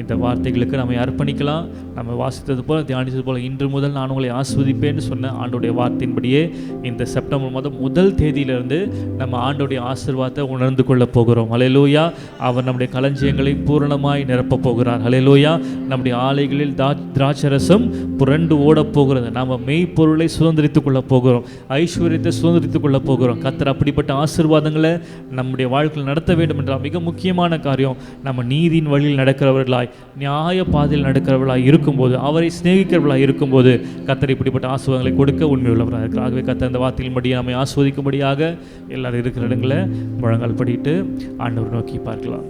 S1: இந்த வார்த்தைகளுக்கு நம்மை அர்ப்பணிக்கலாம். நம்ம வாசித்தது போல தியானித்தது போல இன்று முதல் நான் உங்களை ஆசீர்வதிப்பேன்னு சொன்ன ஆண்டோடைய வார்த்தையின்படியே இந்த செப்டம்பர் மாதம் 1 தேதியிலிருந்து நம்ம ஆண்டோடைய ஆசீர்வாதத்தை உணர்ந்து கொள்ள போகிறோம். அல்லேலூயா. அவர் நம்முடைய களஞ்சியங்களை பூரணமாய் நிரப்பப் போகிறார். அல்லேலூயா. நம்முடைய ஆலைகளில் திராட்சரசம் புரண்டு ஓடப் போகிறது. நாம் மெய்ப்பொருளை சுதந்திரித்துக் கொள்ள போகிறோம், ஐஸ்வர்யத்தை சுதந்திரித்துக் கொள்ள போகிறோம். கர்த்தர் அப்படிப்பட்ட ஆசீர்வாதங்களை நம்முடைய வாழ்க்கையில் நடத்த வேண்டும் என்றால் மிக முக்கியமான காரியம், நம்ம நீதியின் வழியில் நடக்கிறவர்களாய், நியாய பாதையில் நடக்கிறவர்களாய் இருக்கும்போது, அவரை சிநேகிக்கிறவர்களாய் இருக்கும்போது கர்த்தர் இப்படிப்பட்ட ஆசீர்வாதங்களை கொடுக்க உண்மை உள்ளவராக இருக்கிறார். ஆகவே கர்த்தர் அந்த வார்த்தையின்படி நம்மை ஆஸ்வதிக்கும்படியாக எல்லாரும் இருக்கிற இடங்களை முழங்கால் படிட்டு ஆண்டவர் நோக்கி பார்க்கலாம்.